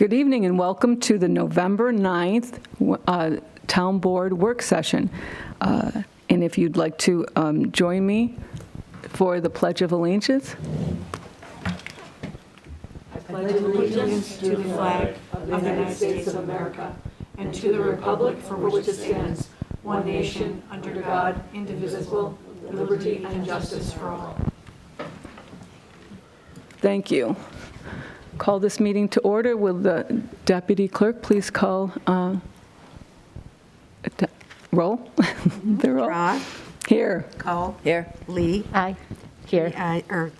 Good evening and welcome to the November 9th Town Board Work Session. And if you'd like to join me for the Pledge of Allegiance. I pledge allegiance to the flag of the United States of America and to the republic for which it stands, one nation, under God, indivisible, with liberty and justice for all. Thank you. Call this meeting to order. Will the deputy clerk please call roll? The roll. Drawe. Here. Kohl. Here. Lee. Aye. Here.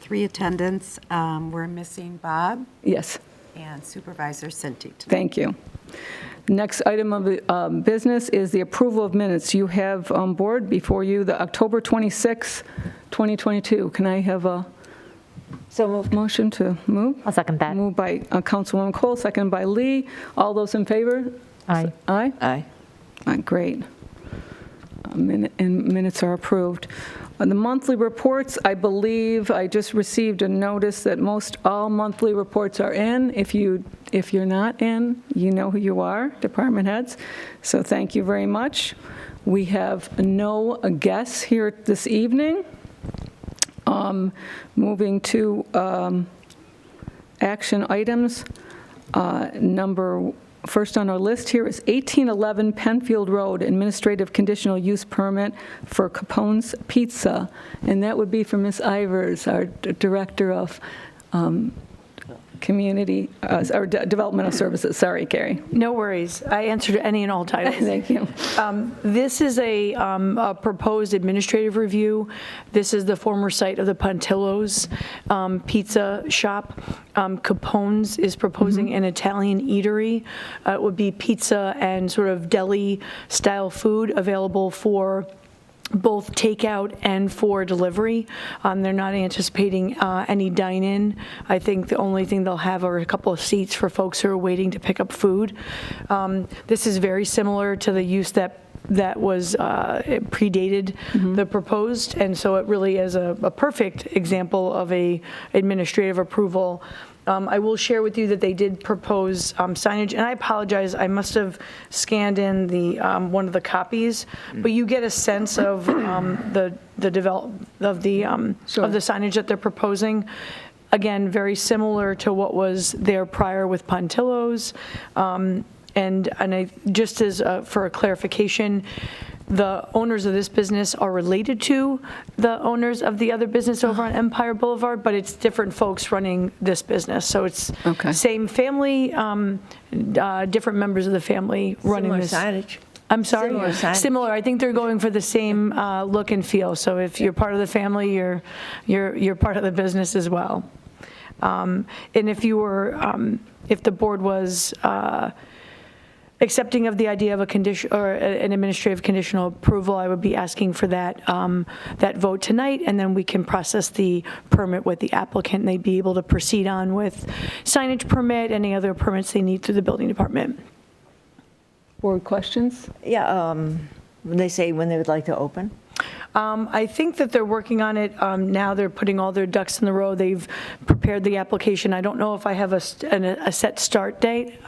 Three attendants. We're missing Bob Yes. and Supervisor Sinti. Thank you. Next item of business is the approval of minutes. You have on board before you the October 26, 2022. Can I have a motion to move? I'll second that. Moved by Councilwoman Kohl, seconded by Lee. All those in favor? Aye. Aye? Aye. Great. Minutes are approved. On the monthly reports, I believe I just received a notice that all monthly reports are in. If you're not in, you know who you are, department heads. So thank you very much. We have no guests here this evening. Moving to action items. First on our list here is 1811 Penfield Road, administrative conditional use permit for Capone's Pizza. And that would be for Ms. Ivers, our Director of Community, or Developmental Services. Sorry, Carrie. No worries. I answered any and all titles. Thank you. This is a proposed administrative review. This is the former site of the Pontillo's pizza shop. Capone's is proposing an Italian eatery. It would be pizza and sort of deli-style food available for both takeout and for delivery. They're not anticipating any dine-in. I think the only thing they'll have are a couple of seats for folks who are waiting to pick up food. This is very similar to the use that was it predated the proposed, and so it really is a perfect example of a administrative approval. I will share with you that they did propose signage, and I apologize, I must have scanned in the one of the copies, but you get a sense of the signage that they're proposing. Again, very similar to what was there prior with Pontillo's, and I just as for a clarification, the owners of this business are related to the owners of the other business over on Empire Boulevard, but it's different folks running this business. So it's same family, different members of the family running this. Similar signage. I'm sorry? Similar signage. Similar. I think they're going for the same look and feel. So if you're part of the family, you're part of the business as well. And if you were, if the board was accepting of the idea of a condition or an administrative conditional approval, I would be asking for that that vote tonight, and then we can process the permit with the applicant, and they'd be able to proceed on with signage permit, any other permits they need through the building department. Board questions? Yeah, when they say when they would like to open? I think that they're working on it now. They're putting all their ducks in the row. They've prepared the application. I don't know if I have a set start date.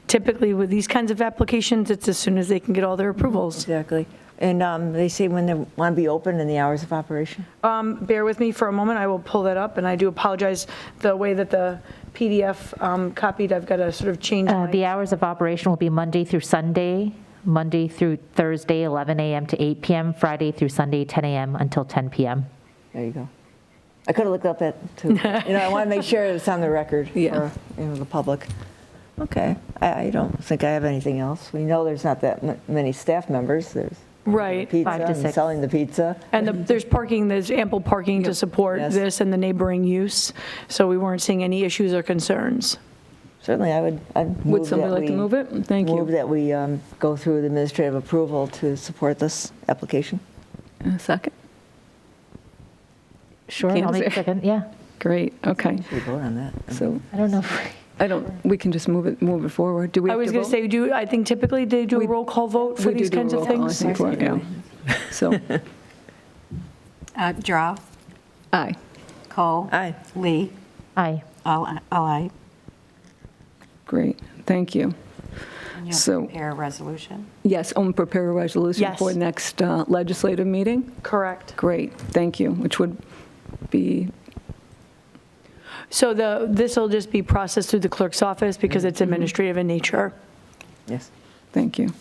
Typically with these kinds of applications, it's as soon as they can get all their approvals. Exactly. And they say when they want to be open and the hours of operation? Bear with me for a moment. I will pull that up, and I do apologize. The way that the PDF copied, I've got to sort of change The hours of operation will be Monday through Sunday, Monday through Thursday, 11 a.m. to 8 p.m., Friday through Sunday, 10 a.m. until 10 p.m. There you go. I could have looked up that too. I want to make sure it's on the record for the public. Okay. I don't think I have anything else. We know there's not that many staff members. There's right. Pizza 5 to 6. And selling the pizza. And there's parking, there's ample parking to support this and the neighboring use. So we weren't seeing any issues or concerns. Certainly, I'd Would somebody like to move it? Thank you. Move that we go through the administrative approval to support this application. A second? Sure, Candace? I'll make a second, yeah. Great, okay. We vote on that. So I don't know. we can just move it forward. Do we I have was to going to vote? say, I think typically they do a roll call vote for We these do kinds a of roll call, I things. think, yeah. So, Drawe. aye. Kohl. Aye. Lee. Aye. All aye. Great. Thank you. And you'll So- prepare a resolution? Yes, I'll prepare a resolution Yes. for next legislative meeting. Correct. Great, thank you, which would be, So this will just be processed through the clerk's office because it's administrative in nature. Yes. thank you.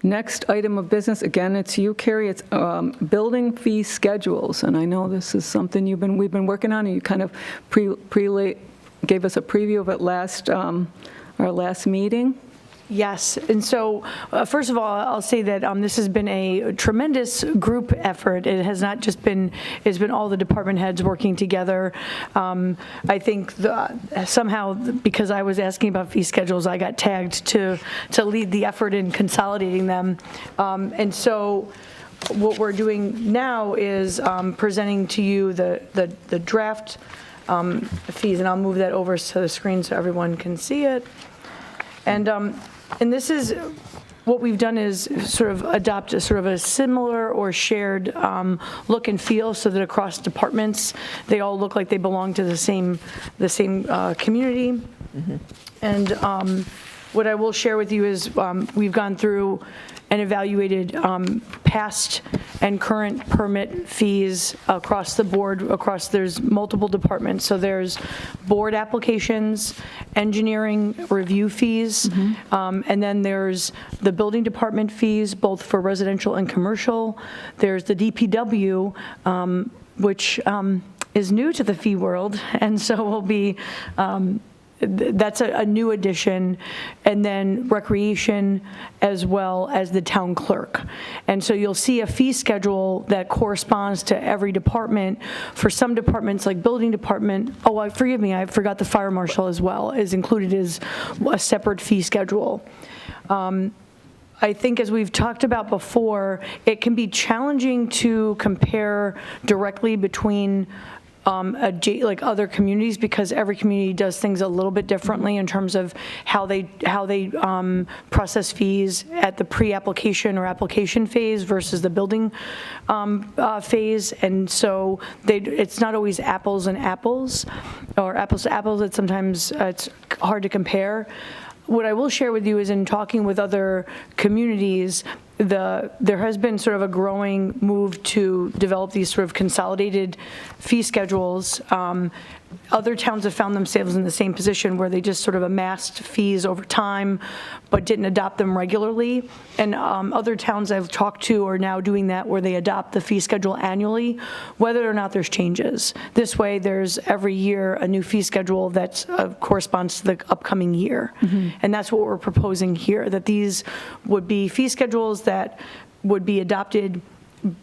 Next item of business, again, it's you, Carrie, it's building fee schedules. And I know this is something we've been working on, and you kind of gave us a preview of it our last meeting. Yes, and so, first of all, I'll say that this has been a tremendous group effort. It has not just been, it's been all the department heads working together. I think somehow, because I was asking about fee schedules, I got tagged to lead the effort in consolidating them. And so, what we're doing now is presenting to you the draft fees, and I'll move that over to the screen so everyone can see it. And this is, what we've done is sort of adopt a sort of a similar or shared look and feel so that across departments, they all look like they belong to the same community. Mm-hmm. And what I will share with you is we've gone through and evaluated past and current permit fees across the board, there's multiple departments. So there's board applications, engineering review fees, and then there's the building department fees, both for residential and commercial. There's the DPW, which is new to the fee world, and so will be that's a new addition, and then recreation as well as the town clerk. And so you'll see a fee schedule that corresponds to every department. For some departments like building department, forgive me, I forgot the fire marshal as well, is included as a separate fee schedule. I think, as we've talked about before, it can be challenging to compare directly between like other communities, because every community does things a little bit differently in terms of how they process fees at the pre-application or application phase versus the building phase, and so it's not always apples and apples, or apples to apples. It's hard to compare. What I will share with you is, in talking with other communities, there has been sort of a growing move to develop these sort of consolidated fee schedules. Other towns have found themselves in the same position where they just sort of amassed fees over time but didn't adopt them regularly. And other towns I've talked to are now doing that, where they adopt the fee schedule annually, whether or not there's changes. This way, there's every year a new fee schedule that corresponds to the upcoming year. Mm-hmm. And that's what we're proposing here, that these would be fee schedules that would be adopted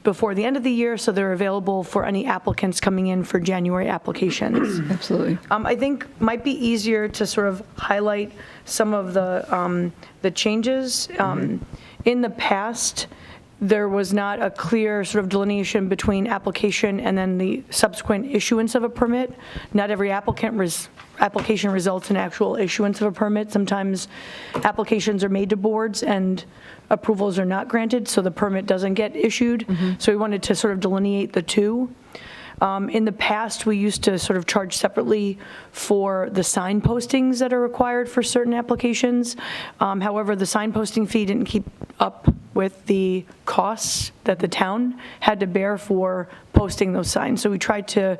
before the end of the year, so they're available for any applicants coming in for January applications. Absolutely. I think might be easier to sort of highlight some of the changes. In the past, there was not a clear sort of delineation between application and then the subsequent issuance of a permit. Not every application results in actual issuance of a permit. Sometimes applications are made to boards and approvals are not granted, so the permit doesn't get issued. Mm-hmm. So we wanted to sort of delineate the two. In the past, we used to sort of charge separately for the sign postings that are required for certain applications. However, the sign posting fee didn't keep up with the costs that the town had to bear for posting those signs. So we tried to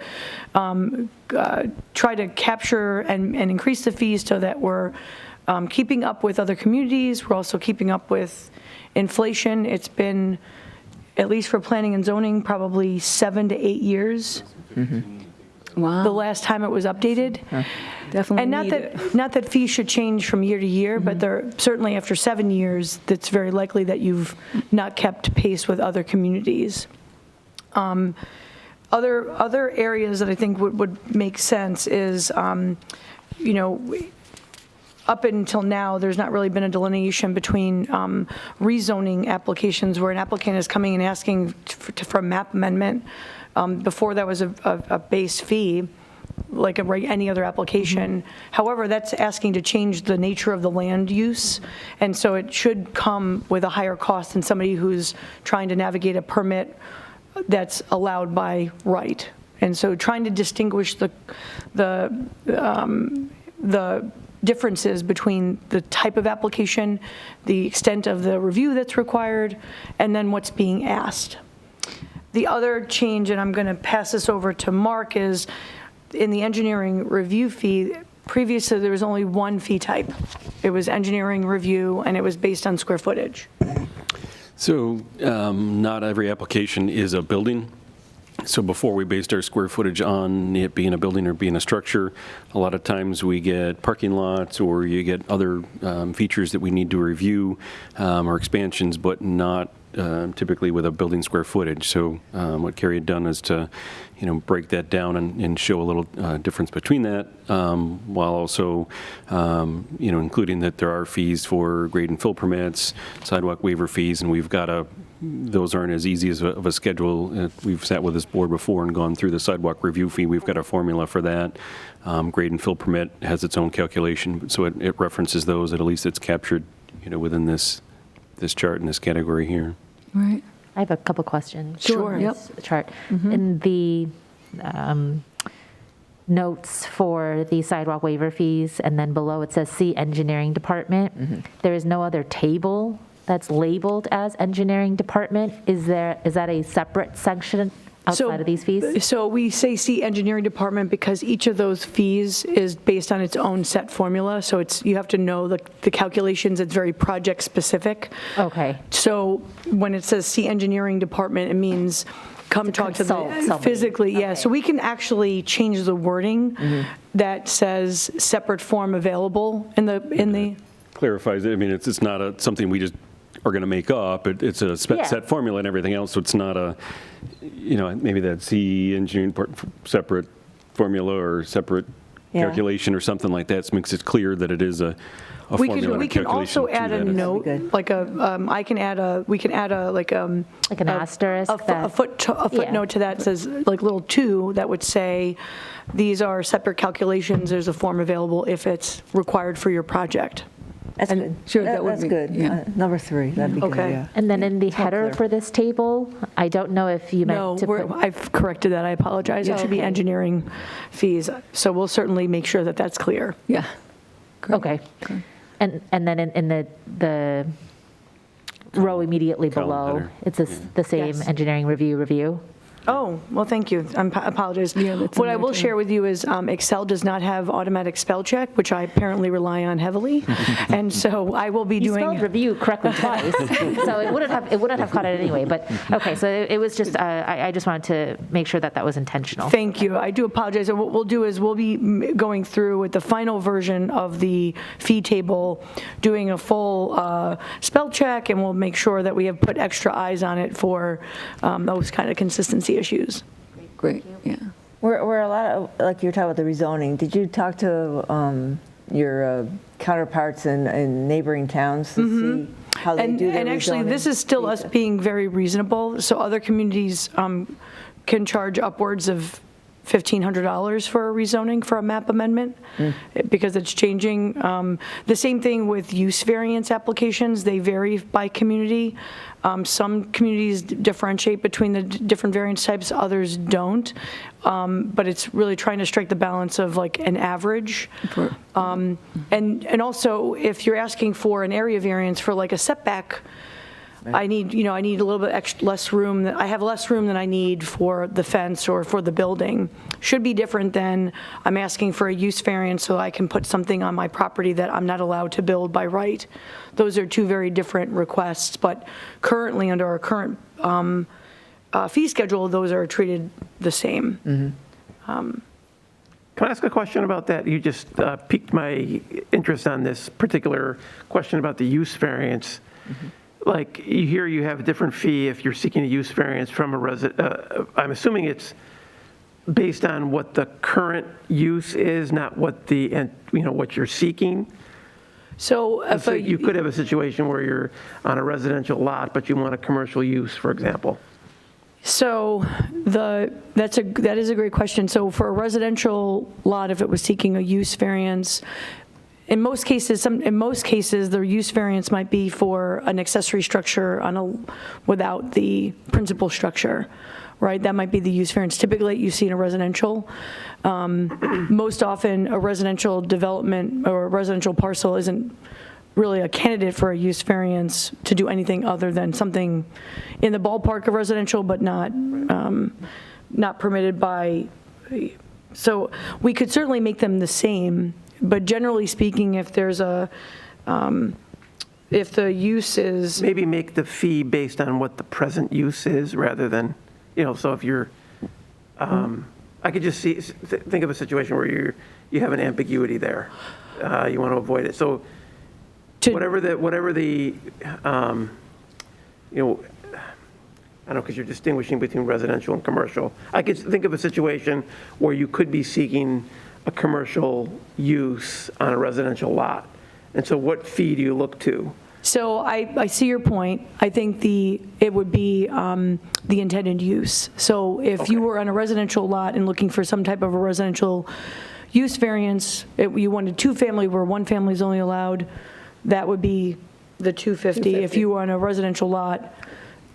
capture and increase the fees so that we're keeping up with other communities. We're also keeping up with inflation. It's been, at least for planning and zoning, probably 7 to 8 years. Mm-hmm. Wow. The last time it was updated. Definitely. And not that fees should change from year to year, mm-hmm. but they're certainly after 7 years, that's very likely that you've not kept pace with other communities. Other areas that I think would make sense is, up until now, there's not really been a delineation between rezoning applications where an applicant is coming and asking for a map amendment. Before, that was a base fee, like any other application. Mm-hmm. However, that's asking to change the nature of the land use, and so it should come with a higher cost than somebody who's trying to navigate a permit that's allowed by right. And so trying to distinguish the differences between the type of application, the extent of the review that's required, and then what's being asked. The other change, and I'm going to pass this over to Mark, is in the engineering review fee, previously there was only one fee type. It was engineering review, and it was based on square footage. So not every application is a building. So before we based our square footage on it being a building or being a structure, a lot of times we get parking lots or you get other features that we need to review or expansions, but not typically with a building square footage. So what Carrie had done is to, break that down and show a little difference between that, while also, including that there are fees for grade and fill permits, sidewalk waiver fees, and we've got those aren't as easy as of a schedule. We've sat with this board before and gone through the sidewalk review fee. We've got a formula for that. Grade and fill permit has its own calculation, so it references those. At least it's captured, within this chart in this category here. Right. I have a couple questions. Sure. on this chart. In the notes for the sidewalk waiver fees, and then below it says see engineering department. There is no other table that's labeled as engineering department. Is that a separate section outside of these fees? So we say see engineering department because each of those fees is based on its own set formula. So you have to know the calculations. It's very project specific. Okay. So when it says see engineering department, it means come talk to consult the somebody. physically. Yeah. Okay. So we can actually change the wording that says separate form available in the. Clarifies it. I mean, it's not something we just are going to make up. It's a set formula and everything else, so it's not maybe that C engineering part separate formula or separate calculation or something like that. So makes it clear that it is a formula. We can also add a note, like we can add like an asterisk. a footnote to that says like little 2 that would say these are separate calculations. There's a form available if it's required for your project. That's good. Sure, that would that's be- good. yeah. Number 3, that'd be good, Okay. yeah. And then in the header clear. for this table, I don't know if you No, meant to put. I've corrected that. I apologize. It should be Okay. engineering fees. So we'll certainly make sure that that's clear. Yeah. Great. Okay. And then in the row immediately Column below, header. it's the same Yes. engineering review. Oh, well, thank you. I apologize. Yeah, that's What in I there will too. share with you is Excel does not have automatic spell check, which I apparently rely on heavily. And so I will be You doing. spelled review correctly twice, so it wouldn't have caught it anyway. But okay, so it was just I just wanted to make sure that was intentional. Thank you. I do apologize. And what we'll do is we'll be going through with the final version of the fee table, doing a full spell check, and we'll make sure that we have put extra eyes on it for those kind of consistency issues. Great, yeah. Were a lot of, like you were talking about the rezoning, did you talk to your counterparts in neighboring towns to see how they do their And actually, rezoning? this is still us being very reasonable. So other communities can charge upwards of $1,500 for a rezoning for a map amendment because it's changing. The same thing with use variance applications. They vary by community. Some communities differentiate between the different variance types, others don't. But it's really trying to strike the balance of like an average. And also, if you're asking for an area variance for like a setback, I need a little bit less room. I have less room than I need for the fence or for the building. Should be different than I'm asking for a use variance so I can put something on my property that I'm not allowed to build by right. Those are two very different requests, but currently under our current fee schedule, those are treated the same. Can I ask a question about that? You just piqued my interest on this particular question about the use variance. Like, here you have a different fee if you're seeking a use variance from a resident. I'm assuming it's based on what the current use is, not what what you're seeking. So if So you could have a situation where you're on a residential lot, but you want a commercial use, for example. So that is a great question. So for a residential lot, if it was seeking a use variance, in most cases, the use variance might be for an accessory structure without the principal structure. right? That might be the use variance typically you see in a residential. Most often, a residential development or a residential parcel isn't really a candidate for a use variance to do anything other than something in the ballpark of residential, but not permitted by, so we could certainly make them the same, but generally speaking, if there's if the use is, Maybe make the fee based on what the present use is rather than, so if you're, I could just think of a situation where you have an ambiguity there. You want to avoid it. So whatever the I don't know, because you're distinguishing between residential and commercial. I could think of a situation where you could be seeking a commercial use on a residential lot. And so what fee do you look to? so I see your point. I think it would be the intended use. So if you were on a residential lot and looking for some type of a residential use variance, you wanted 2-family where 1 family is only allowed, that would be the 250. If you were on a residential lot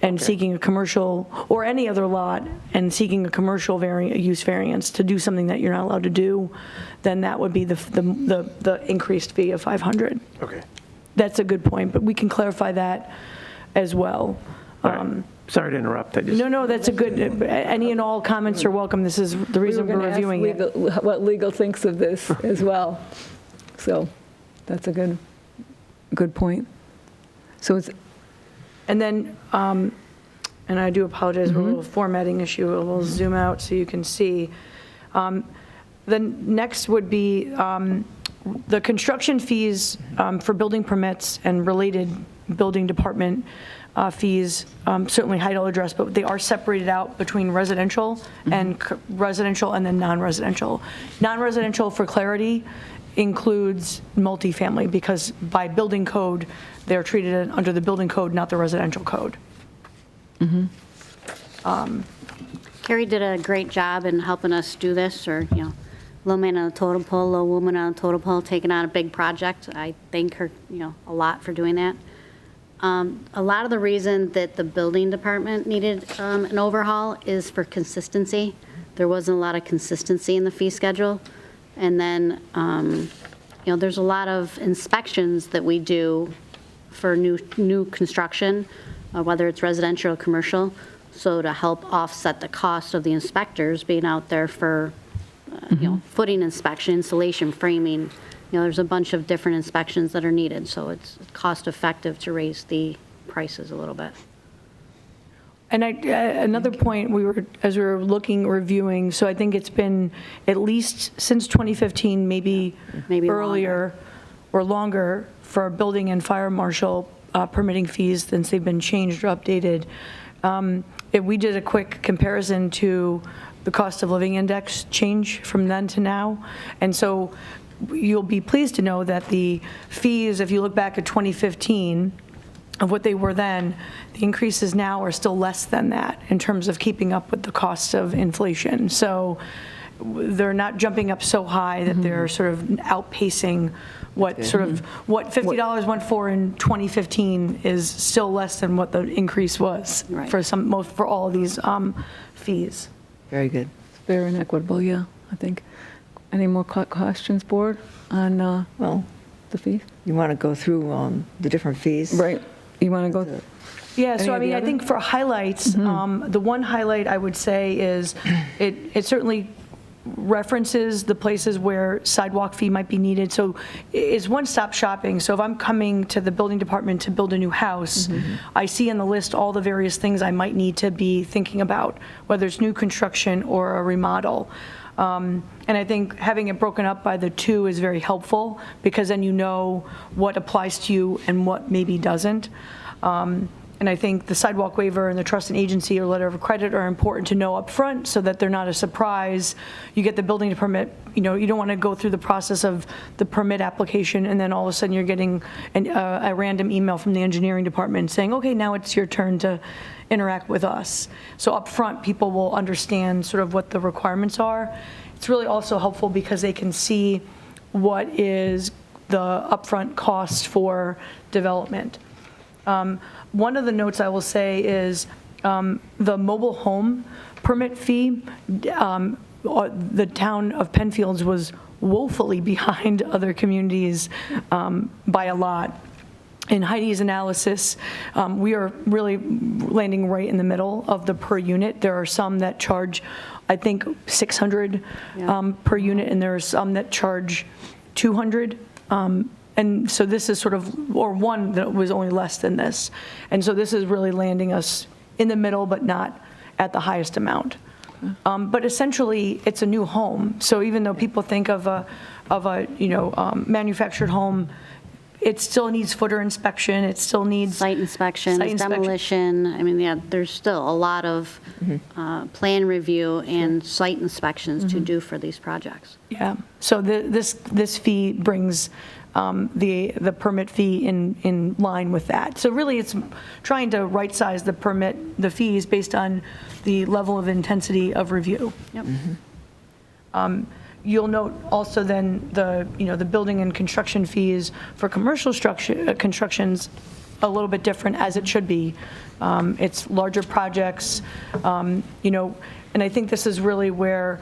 and seeking a commercial, or any other lot and seeking a commercial use variance to do something that you're not allowed to do, then that would be the increased fee of 500. Okay. That's a good point, but we can clarify that as well. All right. Sorry to interrupt. No, that's a good, any and all comments are welcome. This is the reason we're reviewing it. What legal thinks of this as well. So that's a good point. So it's, And then, and I do apologize for a little formatting issue, we'll zoom out so you can see. Then next would be the construction fees for building permits and related building department fees, certainly Tait will address, but they are separated out between residential and then non-residential. Non-residential, for clarity, includes multifamily, because by building code, they're treated under the building code, not the residential code. Carrie did a great job in helping us do this, or, low man on the totem pole, low woman on the totem pole, taking on a big project. I thank her, a lot for doing that. A lot of the reason that the building department needed an overhaul is for consistency. There wasn't a lot of consistency in the fee schedule. And then, there's a lot of inspections that we do for new construction, whether it's residential or commercial. So to help offset the cost of the inspectors being out there for, footing inspection, insulation, framing, there's a bunch of different inspections that are needed. So it's cost effective to raise the prices a little bit. And another point, as we were reviewing, so I think it's been at least since 2015, maybe earlier or longer, for building and fire marshal permitting fees since they've been changed or updated. If we did a quick comparison to the cost of living index change from then to now, and so you'll be pleased to know that the fees, if you look back at 2015, of what they were then, the increases now are still less than that in terms of keeping up with the cost of inflation. So they're not jumping up so high that they're sort of outpacing what what $50 went for in 2015 is still less than what the increase was for all of these fees. Very good. fair and equitable, yeah, I think. Any more questions, board, on the fees? You want to go through the different fees? Right. You want to go? Yeah, so I mean, I other? think for highlights, the one highlight I would say is it certainly references the places where sidewalk fee might be needed. So it's one-stop shopping. So if I'm coming to the building department to build a new house, I see in the list all the various things I might need to be thinking about, whether it's new construction or a remodel. And I think having it broken up by the two is very helpful, because then you know what applies to you and what maybe doesn't. And I think the sidewalk waiver and the trust and agency or letter of credit are important to know up front, so that they're not a surprise. You get the building permit, you don't want to go through the process of the permit application and then all of a sudden you're getting a random email from the engineering department saying, okay, now it's your turn to interact with us. So up front, people will understand sort of what the requirements are. It's really also helpful because they can see what is the upfront cost for development. One of the notes I will say is the mobile home permit fee, the town of Penfield was woefully behind other communities by a lot. In Heidi's analysis, we are really landing right in the middle of the per unit. There are some that charge, I think, 600 per unit, and there are some that charge 200. And so this is sort of, or one that was only less than this. And so this is really landing us in the middle, but not at the highest amount. But essentially, it's a new home. So even though people think of a manufactured home, it still needs footer inspection, it still needs Site inspections, Site inspection. demolition. I mean, yeah, there's still a lot of plan review and site inspections to do for these projects. Yeah, so this fee brings the permit fee in line with that. So really, it's trying to right-size the fees based on the level of intensity of review. Yep. You'll note also then the building and construction fees for commercial construction's a little bit different, as it should be. It's larger projects, and I think this is really where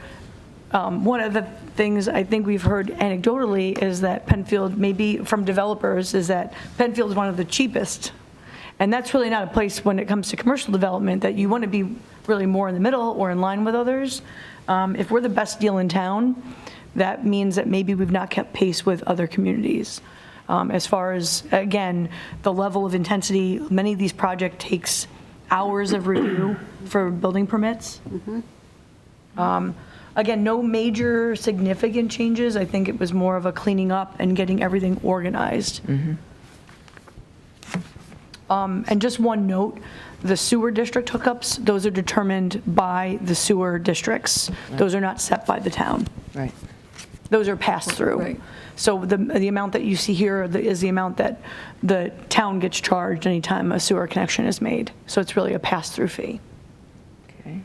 one of the things I think we've heard anecdotally is that Penfield, maybe from developers, is that Penfield is one of the cheapest. And that's really not a place when it comes to commercial development that you want to be really more in the middle or in line with others. If we're the best deal in town, that means that maybe we've not kept pace with other communities. As far as, again, the level of intensity, many of these projects takes hours of review for building permits. Again, no major significant changes. I think it was more of a cleaning up and getting everything organized. And just one note, the sewer district hookups, those are determined by the sewer districts. Those are not set by the town. Right. Those are passed through. Right. So the amount that you see here is the amount that the town gets charged anytime a sewer connection is made. So it's really a pass-through fee. Okay.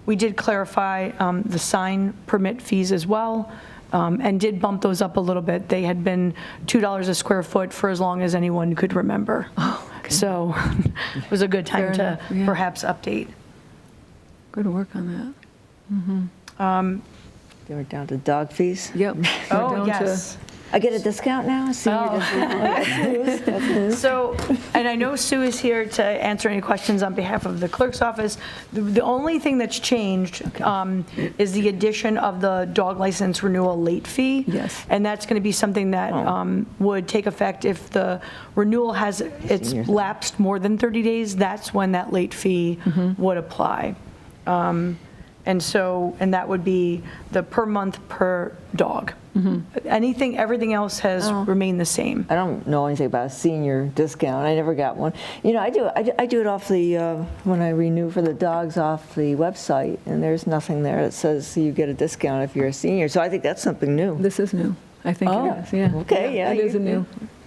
We did clarify the sign permit fees as well, and did bump those up a little bit. They had been $2 a square foot for as long as anyone could remember. So it was a good time Fair to enough, yeah. perhaps update. Good work on that. They were down to dog fees. Yep. Oh, We're down to- yes. I get a discount now? Senior discount? That's news. So, and I know Sue is here to answer any questions on behalf of the clerk's office. The only thing that's changed is the addition of the dog license renewal late fee. Yes. And that's going to be something that would take effect if the renewal has, it's lapsed more than 30 days, that's when that late fee would apply. And so, and that would be the per month per dog. Everything else has remained the same. I don't know anything about a senior discount. I never got one. I do it off the, when I renew for the dogs off the website, and there's nothing there that says you get a discount if you're a senior. So I think that's something new. This is new. I think Oh, it is, yeah. okay, yeah, It is a you- new.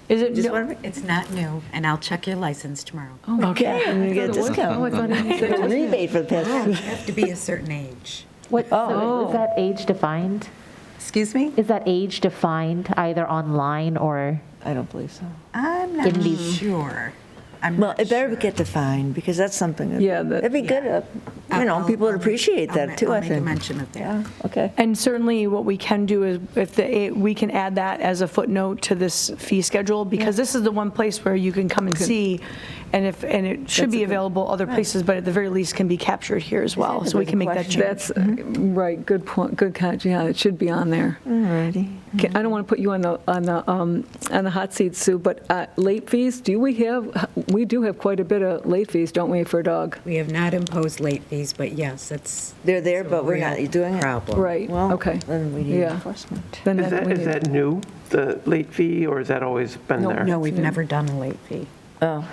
Is it? It's not new, and I'll check your license tomorrow. Okay, I'm going to get a discount. Oh, I thought he said Get a rebate for the You past. have to be a certain age. What, so is that age defined? Excuse me? Is that age defined either online or? I don't believe so. I'm not In these- sure. I'm Well, not it better sure. get defined, because that's something, Yeah, that- it'd be good, people would appreciate that too, I I'll make a think. mention of that. Yeah, okay. And certainly what we can do is we can add that as a footnote to this fee schedule, because this is the one place where you can come and see, and it should be available other places, but at the very least can be captured here as well, so we can make that change. That's, right, good point, good catch, yeah, it should be on there. Alrighty. I don't want to put you on the hot seat, Sue, but late fees, we do have quite a bit of late fees, don't we, for a dog? We have not imposed late fees, but yes, it's. They're there, it's a but we're real not doing it? Problem. Right, Well, okay. then we need Yeah. enforcement. Then Is we that need- new, the late fee, or has that always been there? No, we've never done a late fee. Oh,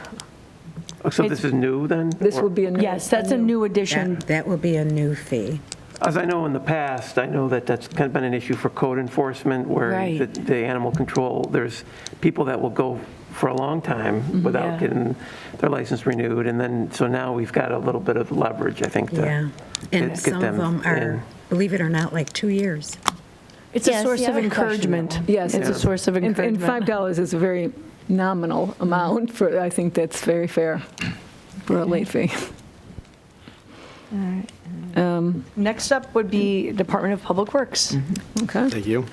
Oh, so this is new then? This Or- would be a new. Yes, that's a new addition. That will be a new fee. As I know in the past, I know that that's kind of been an issue for code enforcement, where Right. the animal control, there's people that will go for a long time without Yeah. getting their license renewed, and then, so now we've got a little bit of leverage, I think, to Yeah. And get some of them them are, in. believe it or not, like 2 years. It's a Yes, source yeah, of I would question encouragement. that Yes. It's a source of And encouragement. $5 is a very nominal amount I think that's very fair for a late fee. Next up would be Department of Public Works. Okay. Thank you.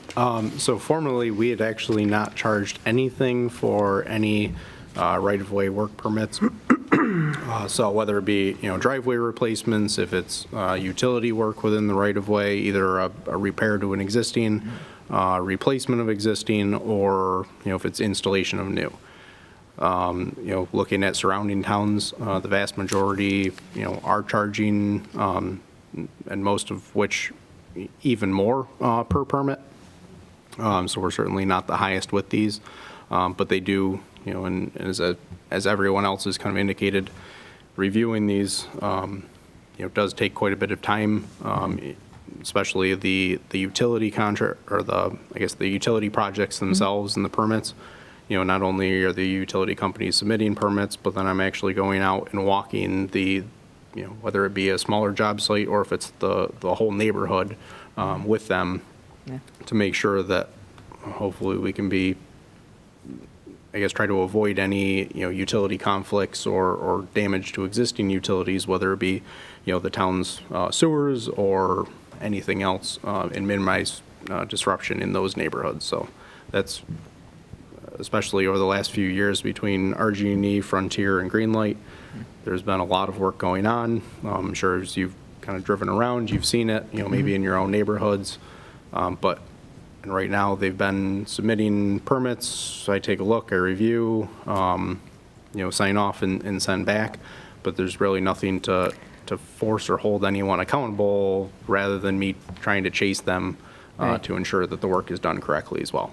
So formerly, we had actually not charged anything for any right-of-way work permits. So whether it be, driveway replacements, if it's utility work within the right-of-way, either a repair to an existing, replacement of existing, or, if it's installation of new. Looking at surrounding towns, the vast majority, are charging, and most of which even more per permit. So we're certainly not the highest with these, but they do, and as everyone else has kind of indicated, reviewing these, does take quite a bit of time, especially the utility contract, or the utility projects themselves and the permits. Not only are the utility companies submitting permits, but then I'm actually going out and walking the, whether it be a smaller job site or if it's the whole neighborhood with them to make sure that hopefully we can be, try to avoid any, utility conflicts or damage to existing utilities, whether it be, the town's sewers or anything else, and minimize disruption in those neighborhoods. So that's, especially over the last few years between RG&E, Frontier, and Greenlight, there's been a lot of work going on. I'm sure as you've kind of driven around, you've seen it, maybe in your own neighborhoods. But right now, they've been submitting permits. I take a look, I review, sign off and send back. But there's really nothing to force or hold anyone accountable, rather than me trying to chase them to ensure that the work is done correctly as well.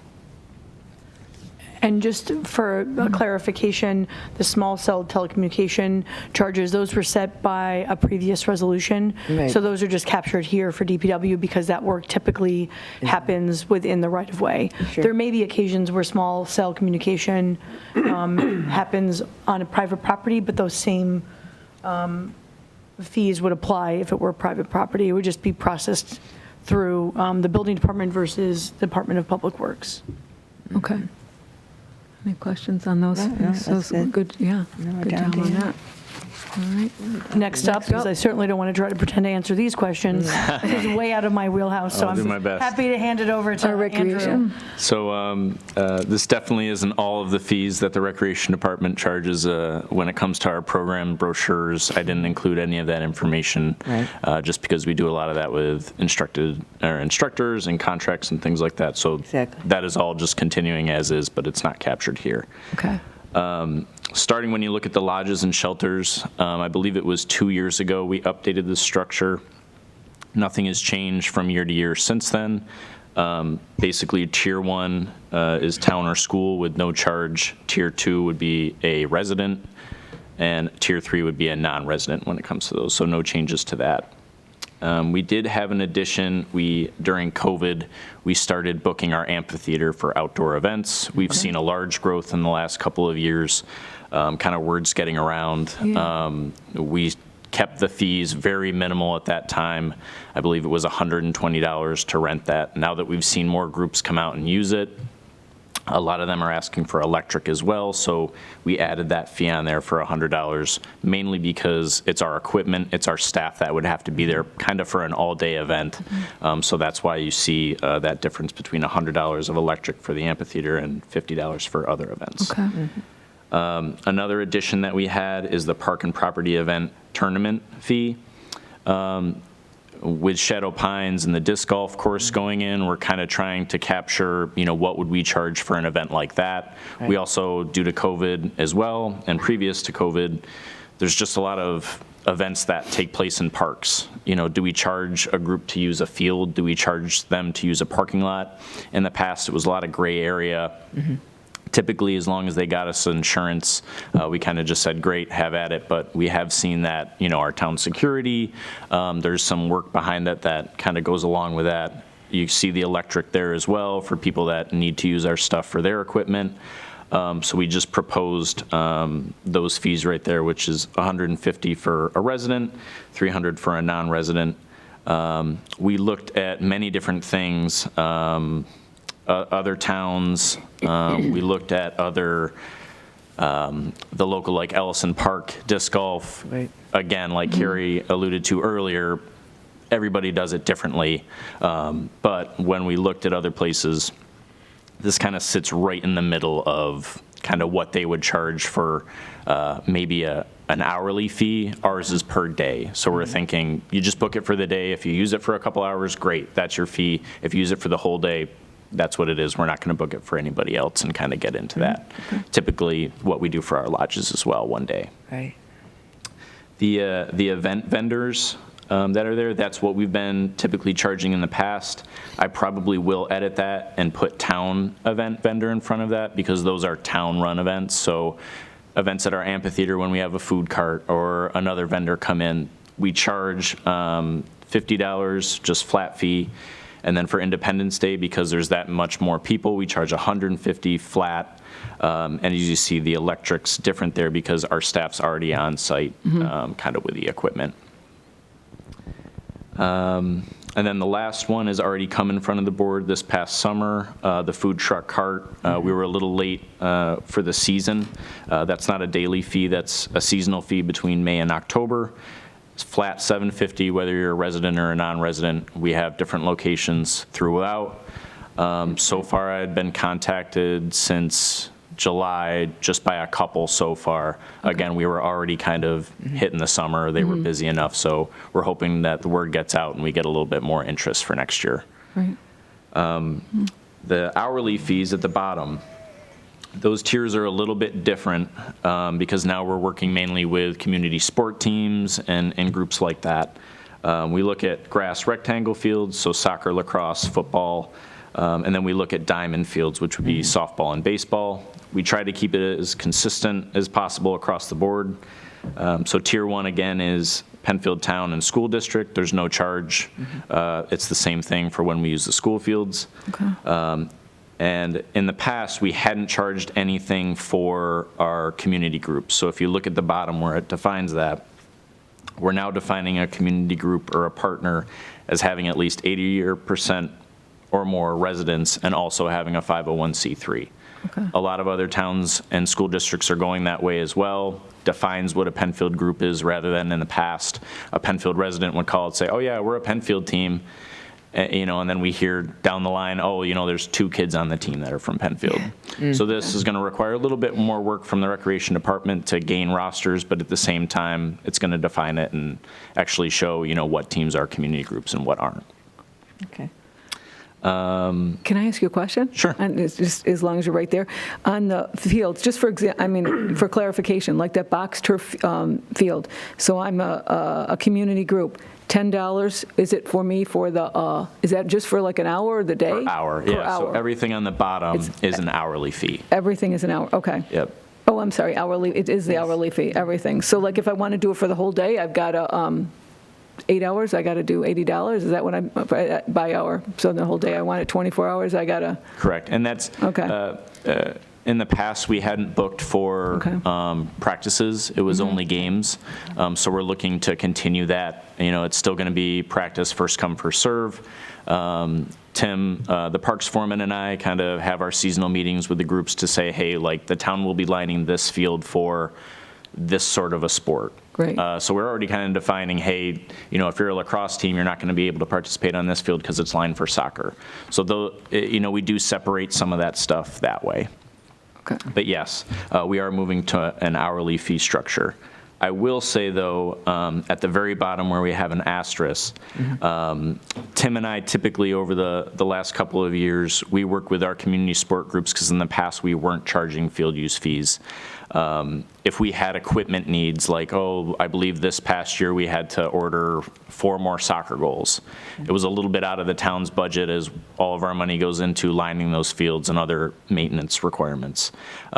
And just for clarification, the small cell telecommunication charges, those were set by a previous resolution. Right. So those are just captured here for DPW because that work typically happens within the right-of-way. Sure. There may be occasions where small cell communication happens on a private property, but those same fees would apply if it were private property. It would just be processed through the building department versus Department of Public Works. Okay. Any questions on those? No, that's good. Yeah, No, good down job on to- that. All right. Next up, because I certainly don't want to try to pretend to answer these questions. This is way out of my wheelhouse, so I'll do my I'm best. happy to hand it over to Our recreation. Andrew. So this definitely isn't all of the fees that the Recreation Department charges when it comes to our program brochures. I didn't include any of that information just because we do a lot of that with instructors and contracts and things like that. So Exactly. that is all just continuing as is, but it's not captured here. Okay. Starting when you look at the lodges and shelters, I believe it was 2 years ago we updated the structure. Nothing has changed from year to year since then. Basically, Tier 1 is town or school with no charge. Tier 2 would be a resident, and Tier 3 would be a non-resident when it comes to those, so no changes to that. We did have an addition. During COVID, we started booking our amphitheater for outdoor events. We've seen a large growth in the last couple of years, kind of words getting around. Yeah. We kept the fees very minimal at that time. I believe it was $120 to rent that. Now that we've seen more groups come out and use it, a lot of them are asking for electric as well, so we added that fee on there for $100, mainly because it's our equipment, it's our staff that would have to be there kind of for an all-day event. So that's why you see that difference between $100 of electric for the amphitheater and $50 for other events. Okay. Another addition that we had is the park and property event tournament fee. With Shadow Pines and the disc golf course going in, we're kind of trying to capture, what would we charge for an event like that. Right. We also, due to COVID as well, and previous to COVID, there's just a lot of events that take place in parks. Do we charge a group to use a field? Do we charge them to use a parking lot? In the past, it was a lot of gray area. Typically, as long as they got us insurance, we kind of just said, great, have at it. But we have seen that, our town security, there's some work behind that kind of goes along with that. You see the electric there as well for people that need to use our stuff for their equipment. So we just proposed those fees right there, which is $150 for a resident, $300 for a non-resident. We looked at many different things. Other towns, we looked at other The local, like Ellison Park Disc Golf, Right. again, like Carrie alluded to earlier, everybody does it differently. But when we looked at other places, this kind of sits right in the middle of kind of what they would charge for maybe an hourly fee. Ours is per day. So we're thinking, you just book it for the day. If you use it for a couple hours, great, that's your fee. If you use it for the whole day, that's what it is. We're not going to book it for anybody else and kind of get into that. Typically, what we do for our lodges as well, one day. Right. The event vendors that are there, that's what we've been typically charging in the past. I probably will edit that and put town event vendor in front of that because those are town-run events. So events at our amphitheater when we have a food cart or another vendor come in, we charge $50, just flat fee. And then for Independence Day, because there's that much more people, we charge $150 flat. And as you see, the electric's different there because our staff's already on site, kind of with the equipment. And then the last one is already come in front of the board this past summer, the food truck cart. We were a little late for the season. That's not a daily fee, that's a seasonal fee between May and October. It's flat $750, whether you're a resident or a non-resident. We have different locations throughout. So far, I've been contacted since July just by a couple so far. Again, we were already kind of hitting the summer. They were busy enough, so we're hoping that the word gets out and we get a little bit more interest for next year. Right. The hourly fees at the bottom, those tiers are a little bit different because now we're working mainly with community sport teams and groups like that. We look at grass rectangle fields, so soccer, lacrosse, football, and then we look at diamond fields, which would be softball and baseball. We try to keep it as consistent as possible across the board. So tier 1, again, is Penfield Town and School District. There's no charge. It's the same thing for when we use the school fields. Okay. And in the past, we hadn't charged anything for our community groups. So if you look at the bottom where it defines that, we're now defining a community group or a partner as having at least 80% or more residents and also having a 501c3. Okay. A lot of other towns and school districts are going that way as well. Defines what a Penfield group is rather than in the past, a Penfield resident would call and say, oh yeah, we're a Penfield team. And then we hear down the line, oh, there's 2 kids on the team that are from Penfield. So this is going to require a little bit more work from the recreation department to gain rosters, but at the same time, it's going to define it and actually show, what teams are community groups and what aren't. Okay. Can I ask you a question? Sure. And it's just as long as you're right there. On the fields, just for for clarification, like that box turf field. So I'm a community group. $10, is it for me for the, is that just for like an hour or the day? Per hour, Per yeah. So hour. everything on the bottom is an hourly fee. Everything is an hour, okay. Yep. Oh, I'm sorry, hourly, it is the hourly fee, everything. So like if I want to do it for the whole day, I've got to, 8 hours, I got to do $80? Is that what I'm, by hour? So the whole day I want it 24 hours, I got to, Correct. And that's, okay. in the past, we hadn't booked for Okay. practices. It was only games. So we're looking to continue that. It's still going to be practice, first come, first serve. Tim, the parks foreman, and I kind of have our seasonal meetings with the groups to say, hey, like the town will be lining this field for this sort of a sport. Great. So we're already kind of defining, hey, if you're a lacrosse team, you're not going to be able to participate on this field because it's lined for soccer. So though, we do separate some of that stuff that way. Okay. But yes, we are moving to an hourly fee structure. I will say, though, at the very bottom where we have an asterisk, Tim and I typically over the last couple of years, we work with our community sport groups because in the past we weren't charging field use fees. If we had equipment needs, like, I believe this past year we had to order 4 more soccer goals. It was a little bit out of the town's budget as all of our money goes into lining those fields and other maintenance requirements.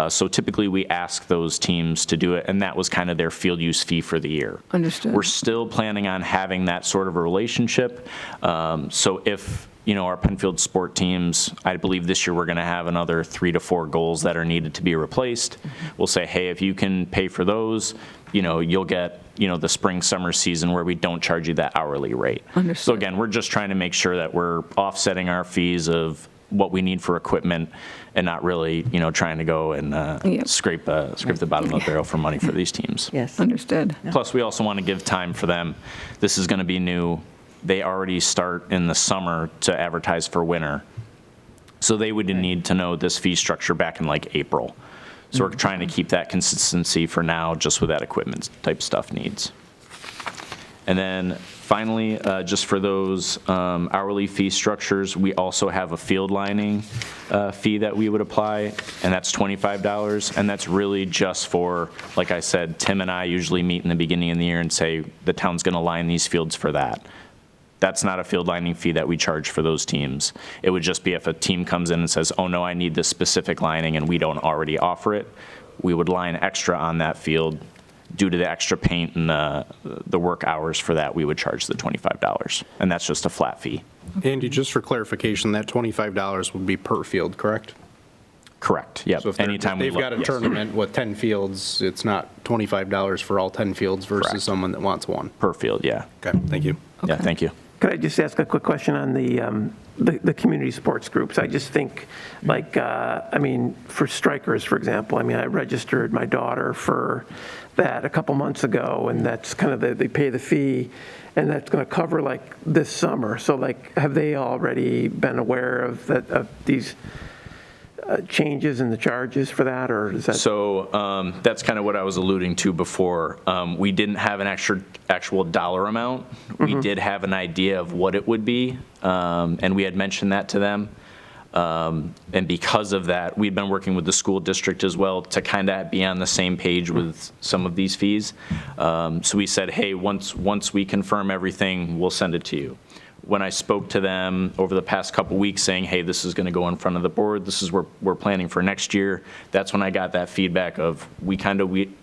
So typically we ask those teams to do it, and that was kind of their field use fee for the year. Understood. We're still planning on having that sort of a relationship. So if our Penfield sport teams, I believe this year we're going to have another 3 to 4 goals that are needed to be replaced. We'll say, hey, if you can pay for those, you'll get, the spring, summer season where we don't charge you that hourly rate. Understood. So again, we're just trying to make sure that we're offsetting our fees of what we need for equipment and not really, trying to go and scrape the bottom of the barrel for money for these teams. Yes. Understood. Plus, we also want to give time for them. This is going to be new. They already start in the summer to advertise for winter. So they would need to know this fee structure back in like April. So we're trying to keep that consistency for now, just with that equipment type stuff needs. And then finally, just for those hourly fee structures, we also have a field lining fee that we would apply, and that's $25. And that's really just for, like I said, Tim and I usually meet in the beginning of the year and say, the town's going to line these fields for that. That's not a field lining fee that we charge for those teams. It would just be if a team comes in and says, oh no, I need this specific lining and we don't already offer it, we would line extra on that field. Due to the extra paint and the work hours for that, we would charge the $25. And that's just a flat fee. Andy, just for clarification, that $25 would be per field, correct? Correct, yep. So if Anytime they've got a tournament with 10 fields, it's not $25 for all 10 fields versus Correct. someone that wants one. Per field, yeah. Okay, thank you. Yeah, thank you. Could I just ask a quick question on the community sports groups? I just think, for strikers, for example, I registered my daughter for that a couple months ago, and that's kind of they pay the fee, and that's going to cover like this summer. So have they already been aware of these changes in the charges for that, or is that? So that's kind of what I was alluding to before. We didn't have an actual dollar amount. We did have an idea of what it would be, and we had mentioned that to them. And because of that, we've been working with the school district as well to kind of be on the same page with some of these fees. So we said, hey, once we confirm everything, we'll send it to you. When I spoke to them over the past couple weeks saying, hey, this is going to go in front of the board, this is what we're planning for next year, that's when I got that feedback of we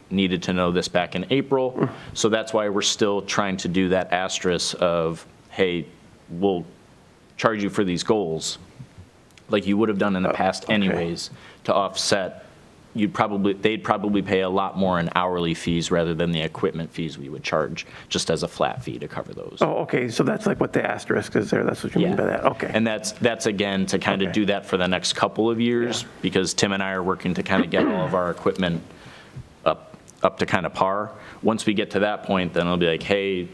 needed to know this back in April. So that's why we're still trying to do that asterisk of, hey, we'll charge you for these goals like you would have done in the past anyways, to offset. They'd probably pay a lot more in hourly fees rather than the equipment fees we would charge, just as a flat fee to cover those. Oh, okay, so that's like what the asterisk is there, that's what you mean by that, okay. And that's again, to kind of do that for the next couple of years, because Tim and I are working to kind of get all of our equipment up to kind of par. Once we get to that point, then it'll be like, hey,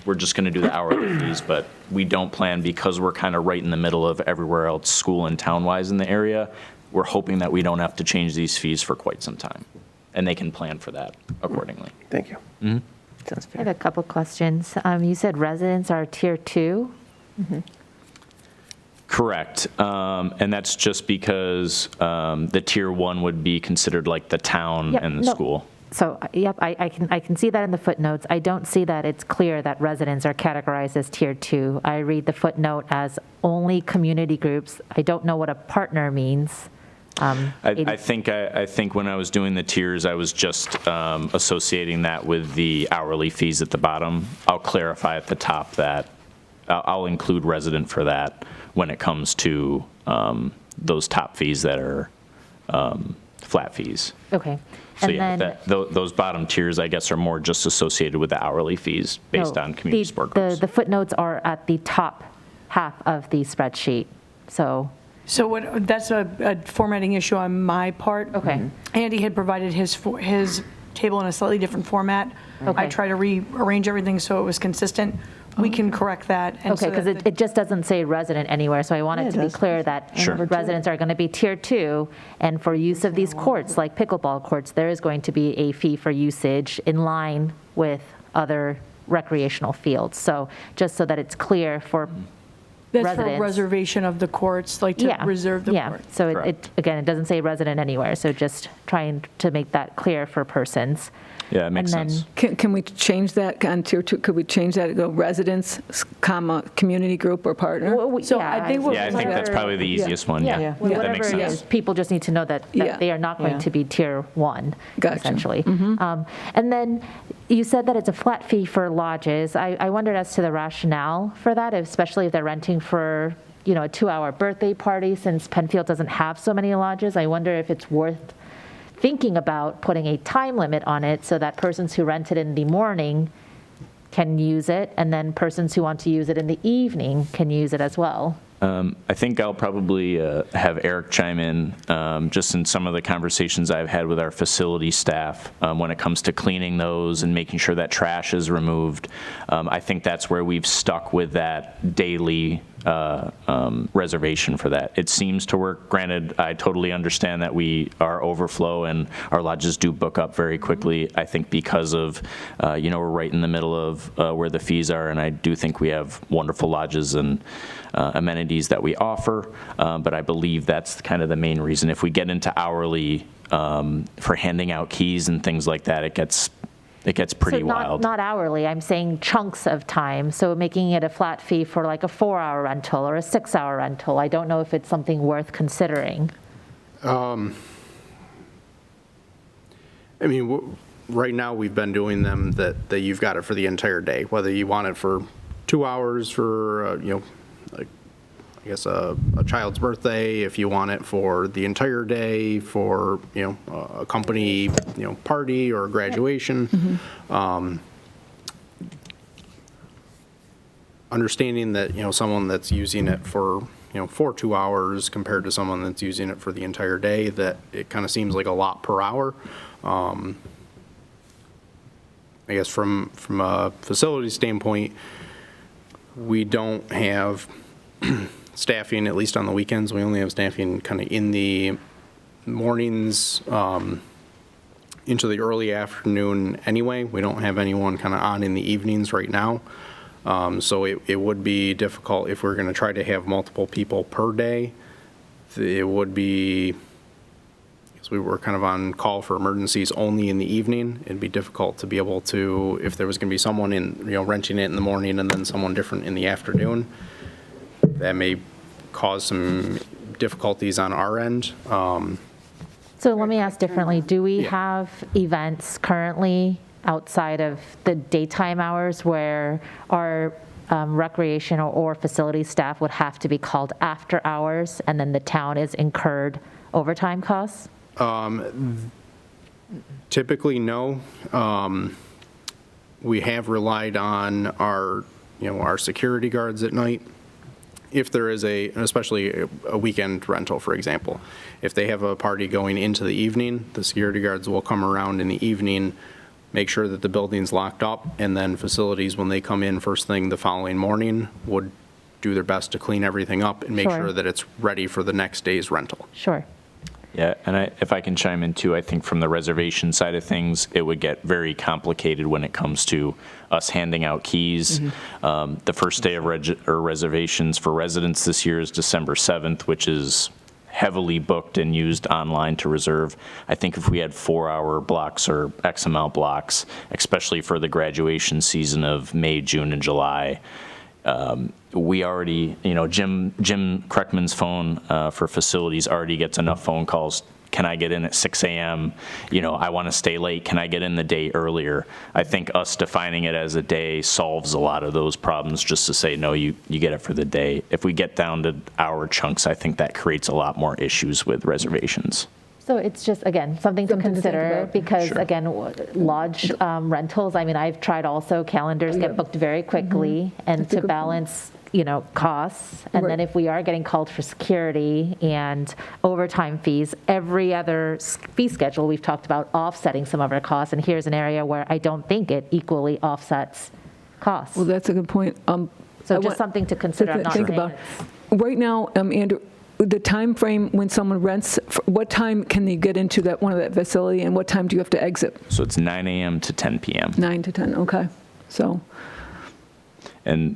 we're just going to do the hourly fees, but we don't plan, because we're kind of right in the middle of everywhere else, school and town-wise in the area, we're hoping that we don't have to change these fees for quite some time, and they can plan for that accordingly. Thank you. Sounds I have fair. a couple questions. You said residents are tier 2? Correct, and that's just because the tier 1 would be considered like the town Yep, and the no. school. So, yep, I can see that in the footnotes. I don't see that it's clear that residents are categorized as tier 2. I read the footnote as only community groups. I don't know what a partner means. I think when I was doing the tiers, I was just associating that with the hourly fees at the bottom. I'll clarify at the top that I'll include resident for that when it comes to those top fees that are flat fees. Okay. So And yeah, then- those bottom tiers, I guess, are more just associated with the hourly fees based No, on community sport groups. The footnotes are at the top half of the spreadsheet, so. So that's a formatting issue on my part. Okay. Andy had provided his table in a slightly different format. I Okay. tried to rearrange everything so it was consistent. We can correct that. and so Okay, because that it just doesn't say resident anywhere, so I want Yeah, it it to be does. clear that Sure. residents are going to be tier 2, and for use of these courts, like pickleball courts, there is going to be a fee for usage in line with other recreational fields. So just so that it's clear for That's residents. for reservation of the courts, like to Yeah, reserve the yeah. court. So Correct. again, it doesn't say resident anywhere, so just trying to make that clear for persons. Yeah, it makes And then- sense. Can we change that on tier 2? Could we change that to go residents, comma, community group or partner? So I think what Yeah, I think that's probably the easiest one, yeah. Yeah. Well, That whatever makes it sense. is, people just need to know that Yeah. they are not going Yeah. to be tier 1, Gotcha. essentially. And then you said that it's a flat fee for lodges. I wondered as to the rationale for that, especially if they're renting for, a 2-hour birthday party, since Penfield doesn't have so many lodges. I wonder if it's worth thinking about putting a time limit on it so that persons who rent it in the morning can use it, and then persons who want to use it in the evening can use it as well. I think I'll probably have Eric chime in, just in some of the conversations I've had with our facility staff when it comes to cleaning those and making sure that trash is removed. I think that's where we've stuck with that daily reservation for that. It seems to work. Granted, I totally understand that we are overflow and our lodges do book up very quickly. I think because of, we're right in the middle of where the fees are, and I do think we have wonderful lodges and amenities that we offer, but I believe that's kind of the main reason. If we get into hourly for handing out keys and things like that, it gets pretty So wild. not hourly, I'm saying chunks of time, so making it a flat fee for like a 4-hour rental or a 6-hour rental. I don't know if it's something worth considering. I mean, right now, we've been doing them that you've got it for the entire day, whether you want it for 2 hours for, like, I guess a child's birthday, if you want it for the entire day for, a company, party or graduation. Understanding that, someone that's using it for 2 hours compared to someone that's using it for the entire day, that it kind of seems like a lot per hour. I guess from a facility standpoint, we don't have staffing, at least on the weekends. We only have staffing kind of in the mornings into the early afternoon anyway. We don't have anyone kind of on in the evenings right now. So it would be difficult if we're going to try to have multiple people per day. It would be, because we were kind of on call for emergencies only in the evening. It'd be difficult to be able to, if there was going to be someone in, renting it in the morning and then someone different in the afternoon, that may cause some difficulties on our end. So let me ask differently. Do we have events currently outside of the daytime hours where our recreational or facility staff would have to be called after hours and then the town is incurred overtime costs? Typically, no. We have relied on our security guards at night. If there is especially a weekend rental, for example, if they have a party going into the evening, the security guards will come around in the evening, make sure that the building's locked up, and then facilities, when they come in first thing the following morning, would do their best to clean everything up and make sure that it's ready for the next day's rental. Sure. Yeah, and if I can chime in too, I think from the reservation side of things, it would get very complicated when it comes to us handing out keys. The first day of reservations for residents this year is December 7th, which is heavily booked and used online to reserve. I think if we had 4-hour blocks or X amount blocks, especially for the graduation season of May, June, and July, we already, Jim Kreckman's phone for facilities already gets enough phone calls. Can I get in at 6 a.m.? I want to stay late. Can I get in the day earlier? I think us defining it as a day solves a lot of those problems, just to say, no, you get it for the day. If we get down to hour chunks, I think that creates a lot more issues with reservations. So it's just, again, something to Something to think consider about. because, again, lodge rentals, I mean, I've tried also, calendars get booked very quickly, and That's a to good point. balance, costs. And then Right. if we are getting called for security and overtime fees, every other fee schedule, we've talked about offsetting some of our costs, and here's an area where I don't think it equally offsets costs. Well, that's a good point. I So want- just something to consider. I'm not think saying about. it's- Right now, Andrew, the time frame when someone rents, what time can they get into one of that facility, and what time do you have to exit? So it's 9 a.m. to 10 p.m. 9 to 10, okay. So, And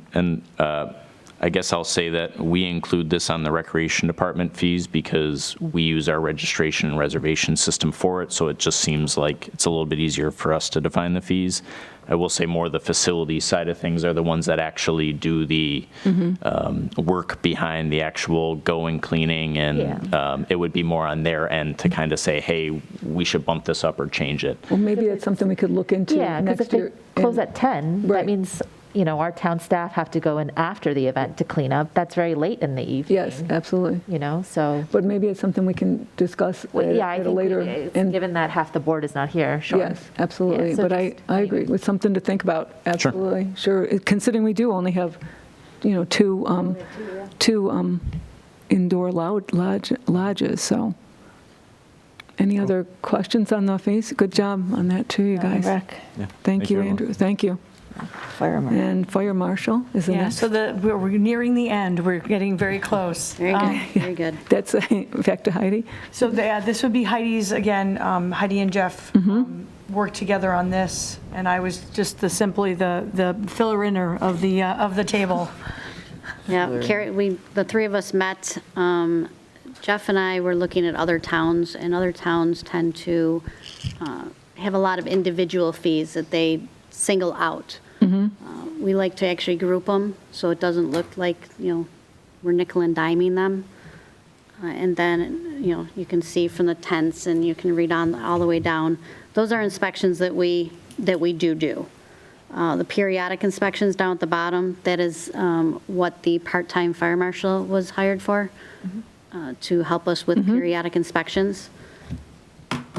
I guess I'll say that we include this on the recreation department fees because we use our registration and reservation system for it, so it just seems like it's a little bit easier for us to define the fees. I will say more the facility side of things are the ones that actually do the work behind the actual going cleaning, and it would be more on their end to kind of say, hey, we should bump this up or change it. well, maybe that's something we could look into Yeah, because next if they year. close and- at 10, Right. that means, our town staff have to go in after the event to clean up. That's very late in the evening. Yes, absolutely. So, But maybe it's something we can discuss at yeah, I at a think, later. and- given that half the board is not here, sure. Yes, absolutely. Yeah, so But just- I agree, with something to think about, absolutely. Sure, considering we do only have two indoor lodges, so. Any other questions on the fees? Good job on that too, you guys. Rec, Thank you, everyone. Andrew, thank you. fire marshal. And fire marshal is the Yeah, next. so we're nearing the end. We're getting very close. Very good, very good. That's back to Heidi. So this would be Heidi's, again, Heidi and Jeff worked together on this, and I was just simply the filler-inner of the table. Yeah, Carrie, the three of us met. Jeff and I were looking at other towns, and other towns tend to have a lot of individual fees that they single out. We like to actually group them, so it doesn't look like, we're nickel and diming them. And then, you can see from the tents, and you can read on all the way down. Those are inspections that we do. The periodic inspections down at the bottom, that is what the part-time fire marshal was hired for, to help us with periodic inspections.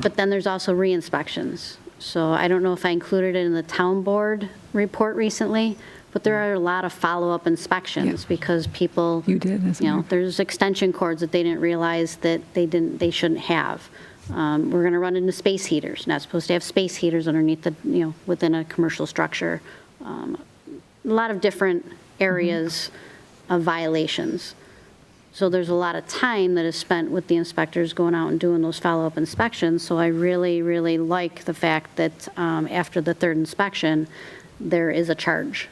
But then there's also re-inspections. So I don't know if I included it in the town board report recently, but there are a lot of follow-up inspections because people, You did, as a mayor. there's extension cords that they didn't realize that they shouldn't have. We're going to run into space heaters. Not supposed to have space heaters underneath the, within a commercial structure. A lot of different areas of violations. So there's a lot of time that is spent with the inspectors going out and doing those follow-up inspections. So I really, really like the fact that after the third inspection, there is a charge.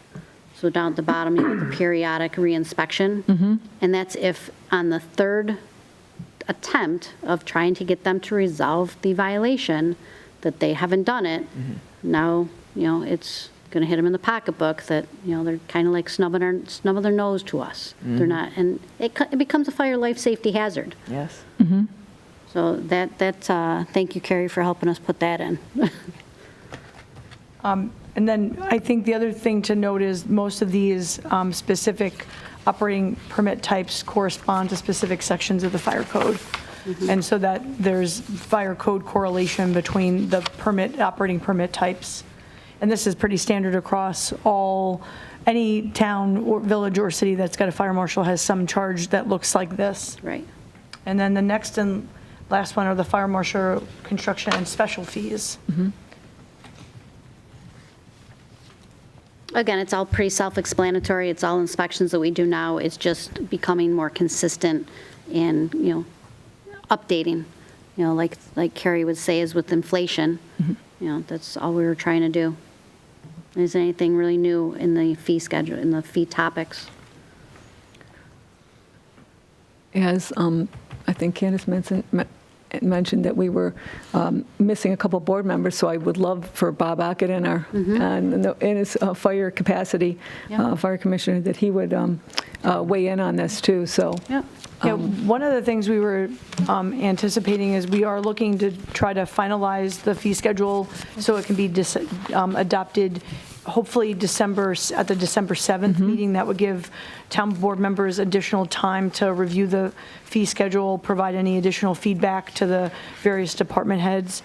So down at the bottom, you have the periodic re-inspection. And that's if on the third attempt of trying to get them to resolve the violation that they haven't done it, now, it's going to hit them in the pocketbook that, they're kind of like snubbing their nose to us. They're not, and it becomes a fire life safety hazard. Yes. So thank you, Carrie, for helping us put that in. And then I think the other thing to note is most of these specific operating permit types correspond to specific sections of the fire code. And so that there's fire code correlation between the operating permit types. And this is pretty standard across any town or village or city that's got a fire marshal has some charge that looks like this. Right. And then the next and last one are the fire marshal construction and special fees. Again, it's all pretty self-explanatory. It's all inspections that we do now. It's just becoming more consistent and, updating. Like Carrie would say is with inflation, that's all we were trying to do. Is there anything really new in the fee schedule, in the fee topics? As I think Candace mentioned that we were missing a couple board members, so I would love for Bob Ockett in his fire capacity, fire commissioner, that he would weigh in on this too. So. Yeah, one of the things we were anticipating is we are looking to try to finalize the fee schedule so it can be adopted hopefully at the December 7th meeting. That would give town board members additional time to review the fee schedule, provide any additional feedback to the various department heads.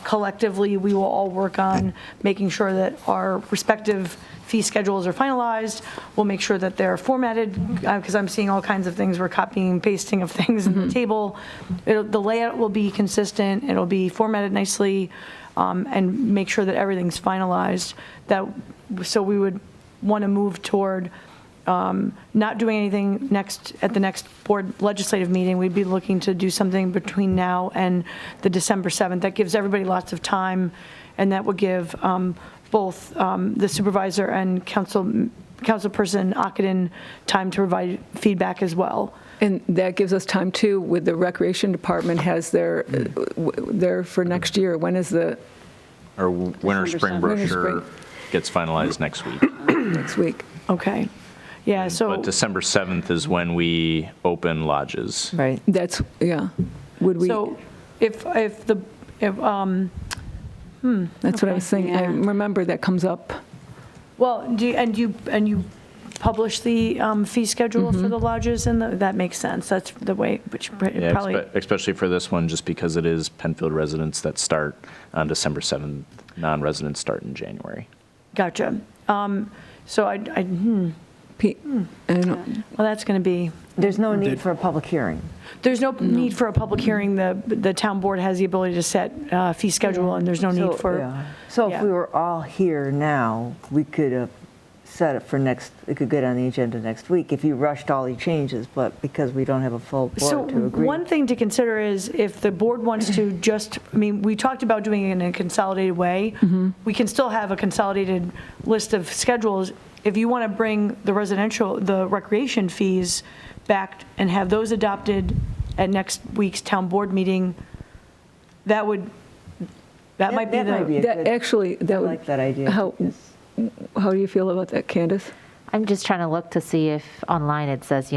Collectively, we will all work on making sure that our respective fee schedules are finalized. We'll make sure that they're formatted, because I'm seeing all kinds of things. We're copying and pasting of things in the table. The layout will be consistent. It'll be formatted nicely, and make sure that everything's finalized. So we would want to move toward not doing anything at the next board legislative meeting. We'd be looking to do something between now and the December 7th. That gives everybody lots of time, and that would give both the supervisor and councilperson Ockett time to provide feedback as well. And that gives us time too, with the recreation department has their for next year. When is the? Our winter spring Winter, brochure spring. gets finalized next week. Next week. Okay. Yeah, so. But December 7th is when we open lodges. Right. That's, would we? So if That's what I was saying. I remember that comes up. well, you publish the fee schedule for the lodges, and that makes sense. That's the way, which Yeah, probably. especially for this one, just because it is Penfield residents that start on December 7th, non-residents start in January. Gotcha. So I don't- Well, that's going to be, There's no need for a public hearing. there's no need for a public hearing. The town board has the ability to set fee schedule, and there's no need for. Yeah. So if yeah. we were all here now, we could have set it for it could get on the agenda next week if you rushed all the changes, but because we don't have a full So board to agree. one thing to consider is if the board wants to just, I mean, we talked about doing it in a consolidated way. We can still have a consolidated list of schedules. If you want to bring the recreation fees back and have those adopted at next week's town board meeting, that might be That might be the, a That good- actually, I that would. like that idea. How do you feel about that, Candace? I'm just trying to look to see if online it says,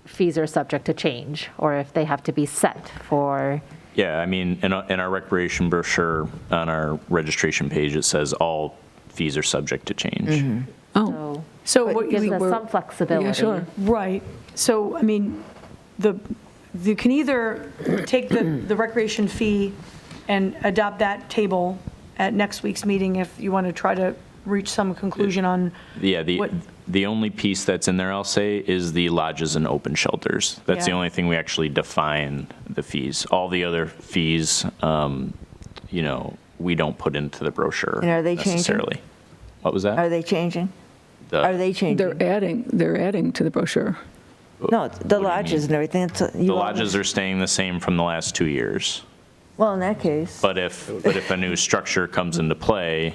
fees are subject to change, or if they have to be set for, Yeah, I mean, in our recreation brochure, on our registration page, it says all fees are subject to change. Oh, so so what it gives you, us some flexibility. yeah, sure. right. So, I mean, you can either take the recreation fee and adopt that table at next week's meeting if you want to try to reach some conclusion on. Yeah, what- the only piece that's in there, I'll say, is the lodges and open shelters. That's the Yeah. only thing we actually define the fees. All the other fees, we don't put into the brochure And are they changing? necessarily. What was that? Are they changing? The- Are they changing? They're adding to the brochure. No, the do you lodges mean? and everything. The lodges are staying the same from the last 2 years. Well, in that case, But if a new structure comes into play,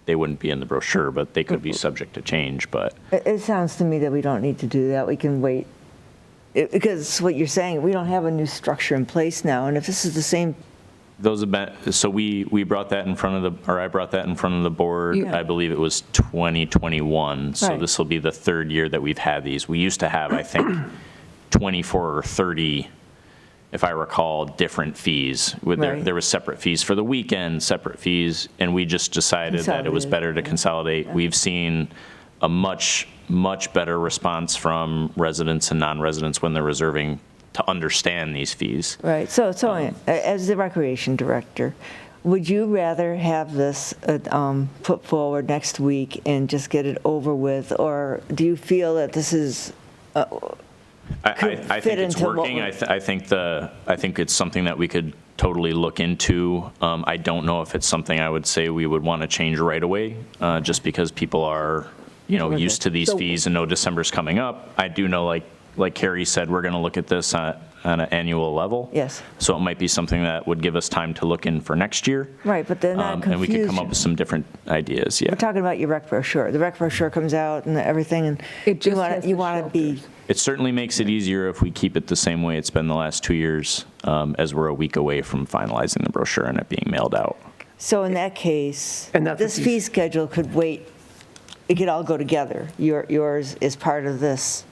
they wouldn't be in the brochure, but they could be subject to change, but. it sounds to me that we don't need to do that. We can wait. Because what you're saying, we don't have a new structure in place now. And if this is the same, Those have been, so we brought that in front of I brought that in front of the board, Yeah. I believe it was 2021. So Right. this will be the third year that we've had these. We used to have, I think, 24 or 30, if I recall, different fees. Right. There was separate fees for the weekend, separate fees, and we just decided that it was better to consolidate. We've seen a much, much better response from residents and non-residents when they're reserving to understand these fees. right, so as the recreation director, would you rather have this put forward next week and just get it over with? Or do you feel that this is, I fit think it's into what working. we're- I think it's something that we could totally look into. I don't know if it's something I would say we would want to change right away, just because people are, used to these fees and know December's coming up. I do know, like Carrie said, we're going to look at this on an annual level. Yes. So it might be something that would give us time to look in for next year. right, but they're not And we could come confused. up with some different ideas, yeah. We're talking about your rec brochure. The rec brochure comes out and everything, and It just has you the want to be, It certainly makes it easier if we keep it the same way it's been the last 2 years, as we're a week away from finalizing the brochure and it being mailed out. so in that case, And that's what this you- fee schedule could wait, it could all go together. Yours is part of this,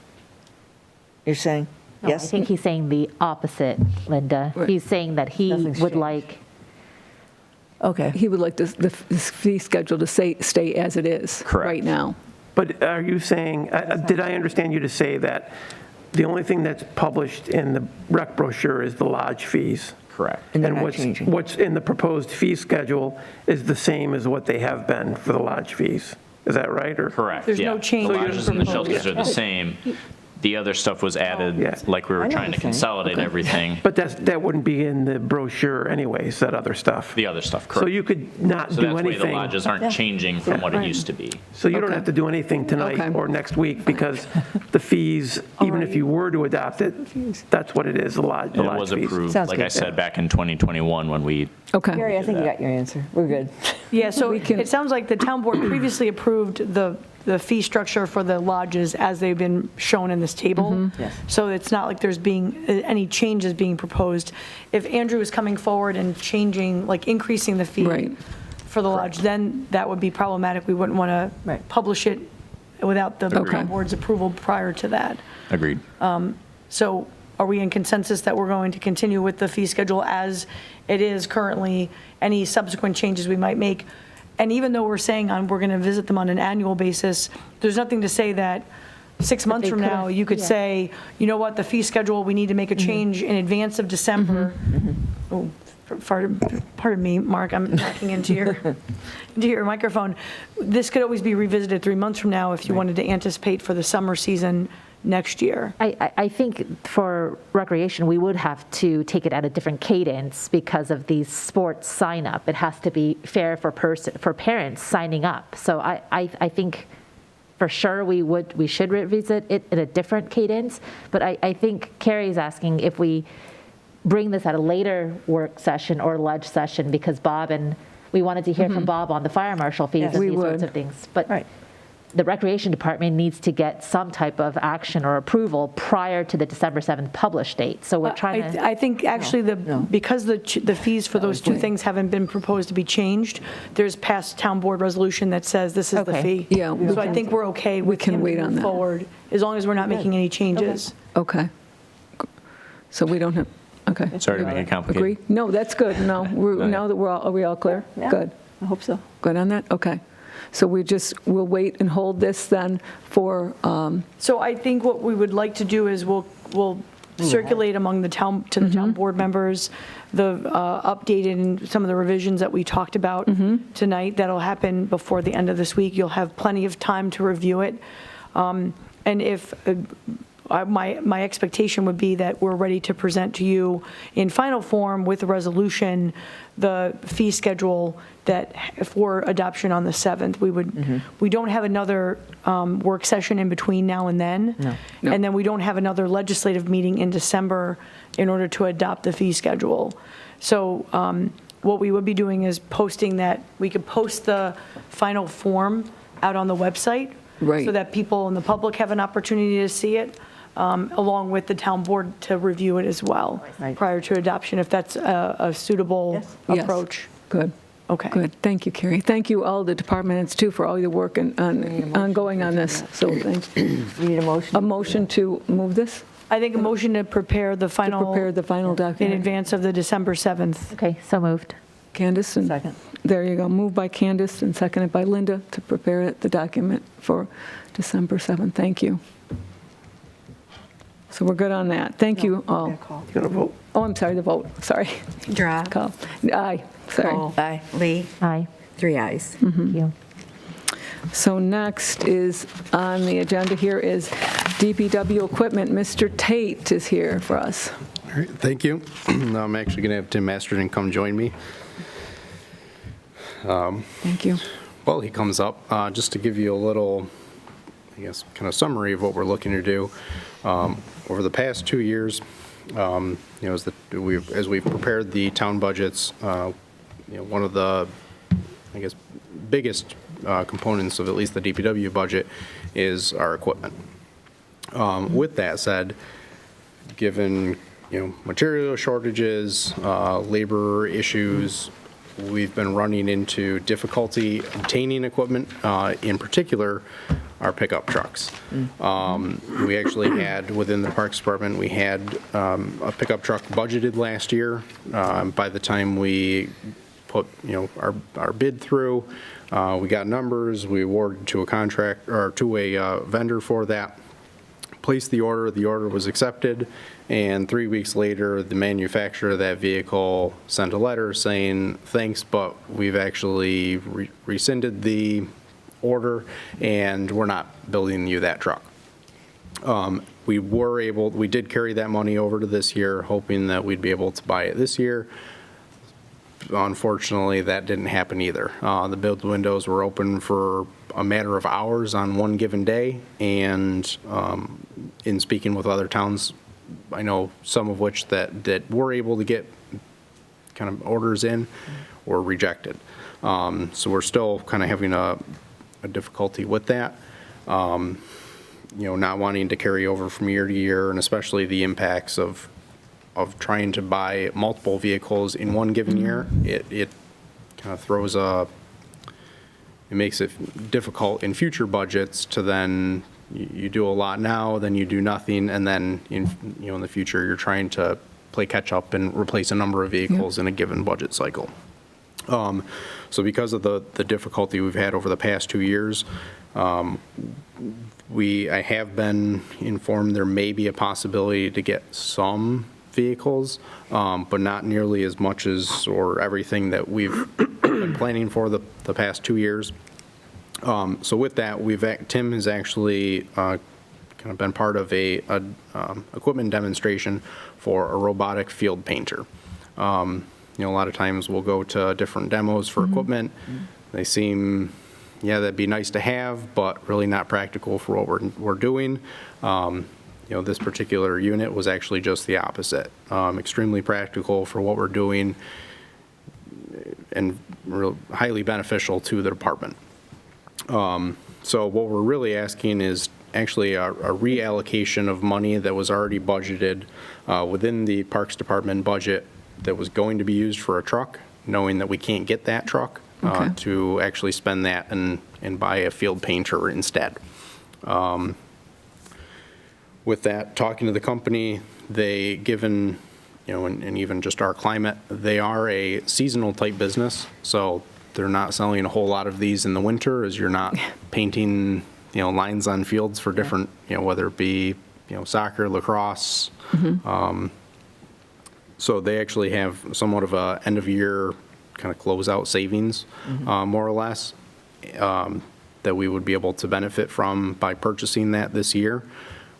you're saying? No, I Yes? think he's saying the opposite, Linda. Right. He's saying that he Nothing's would changed. like, Okay. He would like this fee schedule to stay as it is Correct. right now. But are you saying, did I understand you to say that the only thing that's published in the rec brochure is the lodge fees? Correct. And they're And not changing. what's in the proposed fee schedule is the same as what they have been for the lodge fees? Is that right, or? Correct, There's no yeah. change The in lodges and the proposed. shelters are the same. The other stuff was Yeah. added, like we I were know trying what to you're saying. consolidate everything. But that wouldn't be in the brochure anyways, that other stuff? The other stuff, So correct. you could not So do that's why the anything? lodges aren't changing from what it used to be. So you don't Okay. have to do anything tonight Okay. or next week, because the fees, even if you were to adopt it, that's what it is, the lodge And it was fees. approved, Sounds like good. I said, back in 2021 when we, Okay. Gary, I think you got your answer. We're good. Yeah, so can- it sounds like the town board previously approved the fee structure for the lodges as they've been shown in this table. Yes. So it's not like there's any changes being proposed. If Andrew is coming forward and changing, like increasing the fee Right. for the lodge, then that would be problematic. We wouldn't want to Right. publish it without the Okay. town board's approval prior to that. agreed. So are we in consensus that we're going to continue with the fee schedule as it is currently? Any subsequent changes we might make? And even though we're saying we're going to visit them on an annual basis, there's nothing to say that 6 months they from now, could've- you could yeah. say, you know what, the fee schedule, we need to make a change in advance of December. Oh, Pardon me, Mark, I'm knocking into your microphone. This could always be revisited 3 months from now if you wanted to anticipate for the summer season next year. I think for recreation, we would have to take it at a different cadence because of these sports sign up. It has to be fair for parents signing up. So I think for sure we should revisit it at a different cadence. But I think Carrie's asking if we bring this at a later work session or ledge session, because we wanted to hear from Bob on the fire marshal fees and these sorts of things. But the recreation department needs to get some type of action or approval prior to the December 7th published date. So we're trying to. I think actually because the fees for those two things haven't been proposed to be changed, there's past town board resolution that says this is the fee. Yeah, So I think we're okay. we can wait on that. Forward, as long as we're not making any changes. Okay. So we don't have, okay. Sorry to make it complicated. Agree? No, that's good. No, now that are we all clear? Yeah. Good. I hope so. Good on that? Okay. So we'll wait and hold this then for, So I think what we would like to do is we'll circulate among the town board members the updated and some of the revisions that we talked about tonight. That'll happen before the end of this week. You'll have plenty of time to review it. And if my expectation would be that we're ready to present to you in final form with a resolution the fee schedule that for adoption on the 7th. We don't have another work session in between now and then. No. And then we don't have another legislative meeting in December in order to adopt the fee schedule. So what we would be doing is posting that. We could post the final form out on the website. Right. So that people in the public have an opportunity to see it, along with the town board to review it as well prior to adoption, if that's a suitable Yes. approach. good. Okay. Good. Thank you, Carrie. Thank you all the department heads too for all your work ongoing on this. So thanks. We need a motion. A motion to move this, I think a motion to prepare the to final, prepare the final in document. advance of the December 7th. Okay, so moved. Candace? And Second. There you go. Moved by Candace and seconded by Linda to prepare the document for December 7th. Thank you. So we're good on that. Thank you all. You going to vote? Oh, I'm sorry, the vote. Sorry. Drawe. Call. Aye. Sorry. Kohl. Aye. Lee. Aye. 3 ayes. Thank you. So next is on the agenda here is DPW equipment. Mr. Tait is here for us. All right, thank you. I'm actually going to have Tim Masterton come join me. Thank you. Well, he comes up, just to give you a little, I guess, kind of summary of what we're looking to do. Over the past 2 years, as we've prepared the town budgets, one of the, I guess, biggest components of at least the DPW budget is our equipment. With that said, given material shortages, labor issues, we've been running into difficulty obtaining equipment, in particular, our pickup trucks. We actually had, within the Parks Department, we had a pickup truck budgeted last year. By the time we put, our bid through, we got numbers, we awarded to a contract, or to a vendor for that, placed the order was accepted, and 3 weeks later, the manufacturer of that vehicle sent a letter saying, thanks, but we've actually rescinded the order, and we're not building you that truck. We did carry that money over to this year, hoping that we'd be able to buy it this year. Unfortunately, that didn't happen either. The build windows were open for a matter of hours on one given day, and in speaking with other towns, I know some of which that were able to get kind of orders in were rejected. So we're still kind of having a difficulty with that. Not wanting to carry over from year to year, and especially the impacts of trying to buy multiple vehicles in one given year. It kind of it makes it difficult in future budgets to then, you do a lot now, then you do nothing, and then in the future, you're trying to play catch up and replace a number of vehicles in a given budget cycle. So because of the difficulty we've had over the past 2 years, I have been informed there may be a possibility to get some vehicles, but not nearly as much as, or everything that we've been planning for the past 2 years. So with that, Tim has actually kind of been part of a equipment demonstration for a robotic field painter. A lot of times we'll go to different demos for equipment. They seem, yeah, that'd be nice to have, but really not practical for what we're doing. This particular unit was actually just the opposite. Extremely practical for what we're doing and highly beneficial to the department. So what we're really asking is actually a reallocation of money that was already budgeted within the Parks Department budget that was going to be used for a truck, knowing that we can't get that truck, to actually spend that and buy a field painter instead. With that, talking to the company, they, given, and even just our climate, they are a seasonal type business, so they're not selling a whole lot of these in the winter, as you're not painting, lines on fields for different, whether it be, soccer, lacrosse. So they actually have somewhat of a end of year kind of closeout savings, more or less, that we would be able to benefit from by purchasing that this year.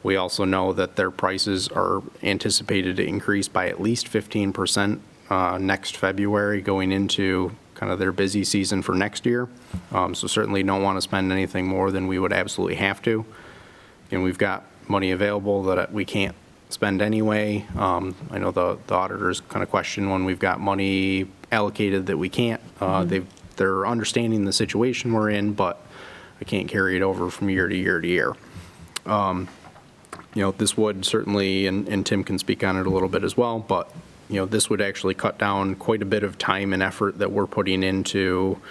We also know that their prices are anticipated to increase by at least 15% next February, going into kind of their busy season for next year. So certainly don't want to spend anything more than we would absolutely have to. And we've got money available that we can't spend anyway. I know the auditors kind of question when we've got money allocated that we can't. They're understanding the situation we're in, but I can't carry it over from year to year to year. This would certainly, and Tim can speak on it a little bit as well, but this would actually cut down quite a bit of time and effort that we're putting into,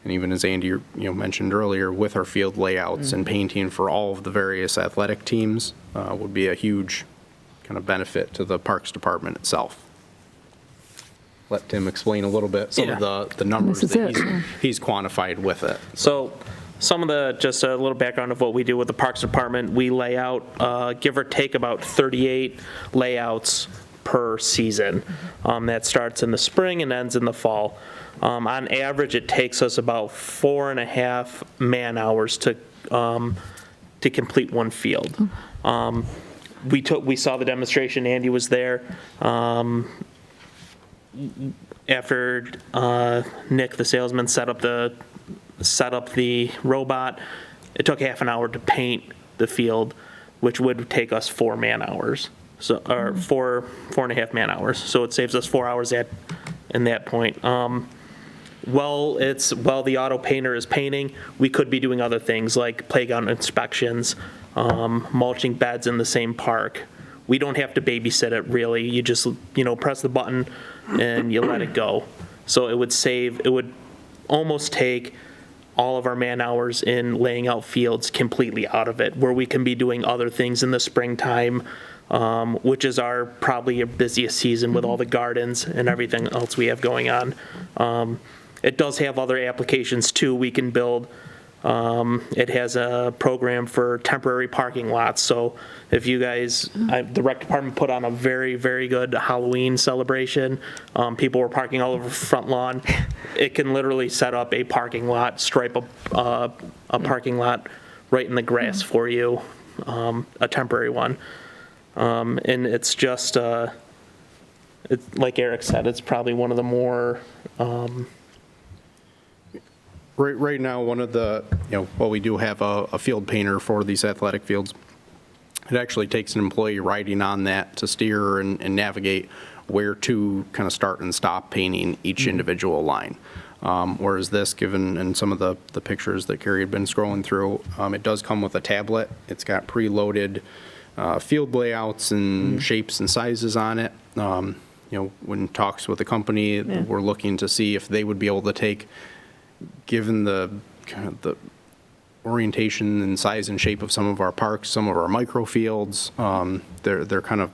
and even as Andy mentioned earlier, with our field layouts and painting for all of the various athletic teams, would be a huge kind of benefit to the Parks Department itself. Let Tim explain a little bit some of the numbers that he's quantified with it. So some of the, just a little background of what we do with the Parks Department, we lay out, give or take, about 38 layouts per season. That starts in the spring and ends in the fall. On average, it takes us about 4.5 man hours to complete one field. We saw the demonstration. Andy was there. After Nick, the salesman, set up the robot, it took half an hour to paint the field, which would take us 4 man hours. So, or 4.5 man hours. So it saves us 4 hours in that point. While the auto painter is painting, we could be doing other things like playground inspections, mulching beds in the same park. We don't have to babysit it really. You just, press the button and you let it go. So it would almost take all of our man hours in laying out fields completely out of it, where we can be doing other things in the springtime, which is probably our busiest season with all the gardens and everything else we have going on. It does have other applications too. We can build, it has a program for temporary parking lots. So if you guys, the rec department put on a very, very good Halloween celebration. People were parking all over the front lawn. It can literally set up a parking lot, stripe a parking lot right in the grass for you, a temporary one. And it's just, like Eric said, it's probably one of the more, Right now, one of the, we do have a field painter for these athletic fields. It actually takes an employee riding on that to steer and navigate where to kind of start and stop painting each individual line. Whereas this, given in some of the pictures that Carrie had been scrolling through, it does come with a tablet. It's got preloaded field layouts and shapes and sizes on it. When talks with the company, we're looking to see if they would be able to take, given the kind of the orientation and size and shape of some of our parks, some of our microfields, they're kind of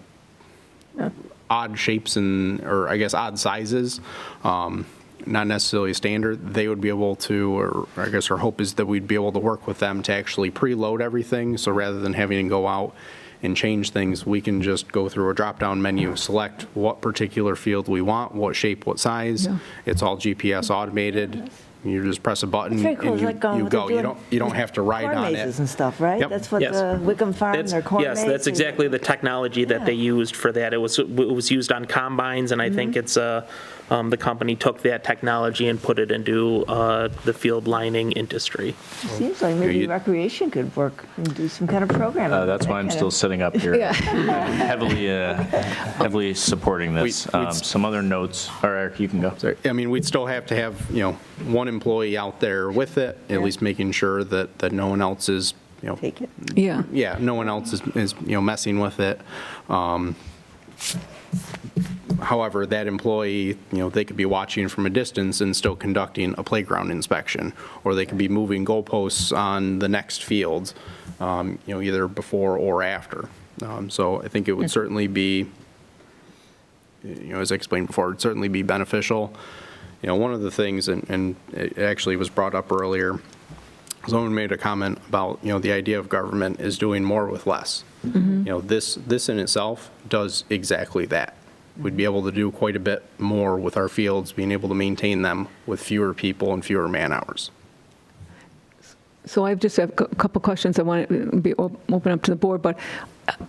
odd shapes or I guess odd sizes, not necessarily standard. They would be able to, or I guess our hope is that we'd be able to work with them to actually preload everything. So rather than having to go out and change things, we can just go through a drop-down menu, select what particular field we want, what shape, what size. Yeah. It's all GPS automated. You just press a button It's very cool. and It's like you what they're go. You doing don't have to ride corn on mazes it. and stuff, right? Yep. That's what Yes. the Wickham Farm, That's- their corn Yes, maze. that's exactly the technology that they used for that. It was used on combines, and I think it's, the company took that technology and put it into the field lining industry. Seems like maybe recreation could work and do some kind of program. That's why I'm still sitting up here, heavily supporting this. Some other notes, or Eric, you can go. Sorry. I mean, we'd still have to have, one employee out there with it, at least making sure that no one else is, Take it. Yeah. yeah, no one else is messing with it. However, that employee, they could be watching from a distance and still conducting a playground inspection, or they could be moving goalposts on the next field, either before or after. So I think it would certainly be, as I explained before, it'd certainly be beneficial. One of the things, and it actually was brought up earlier, someone made a comment about, the idea of government is doing more with less. This in itself does exactly that. We'd be able to do quite a bit more with our fields, being able to maintain them with fewer people and fewer man hours. So I just have a couple questions I want to be open up to the board, but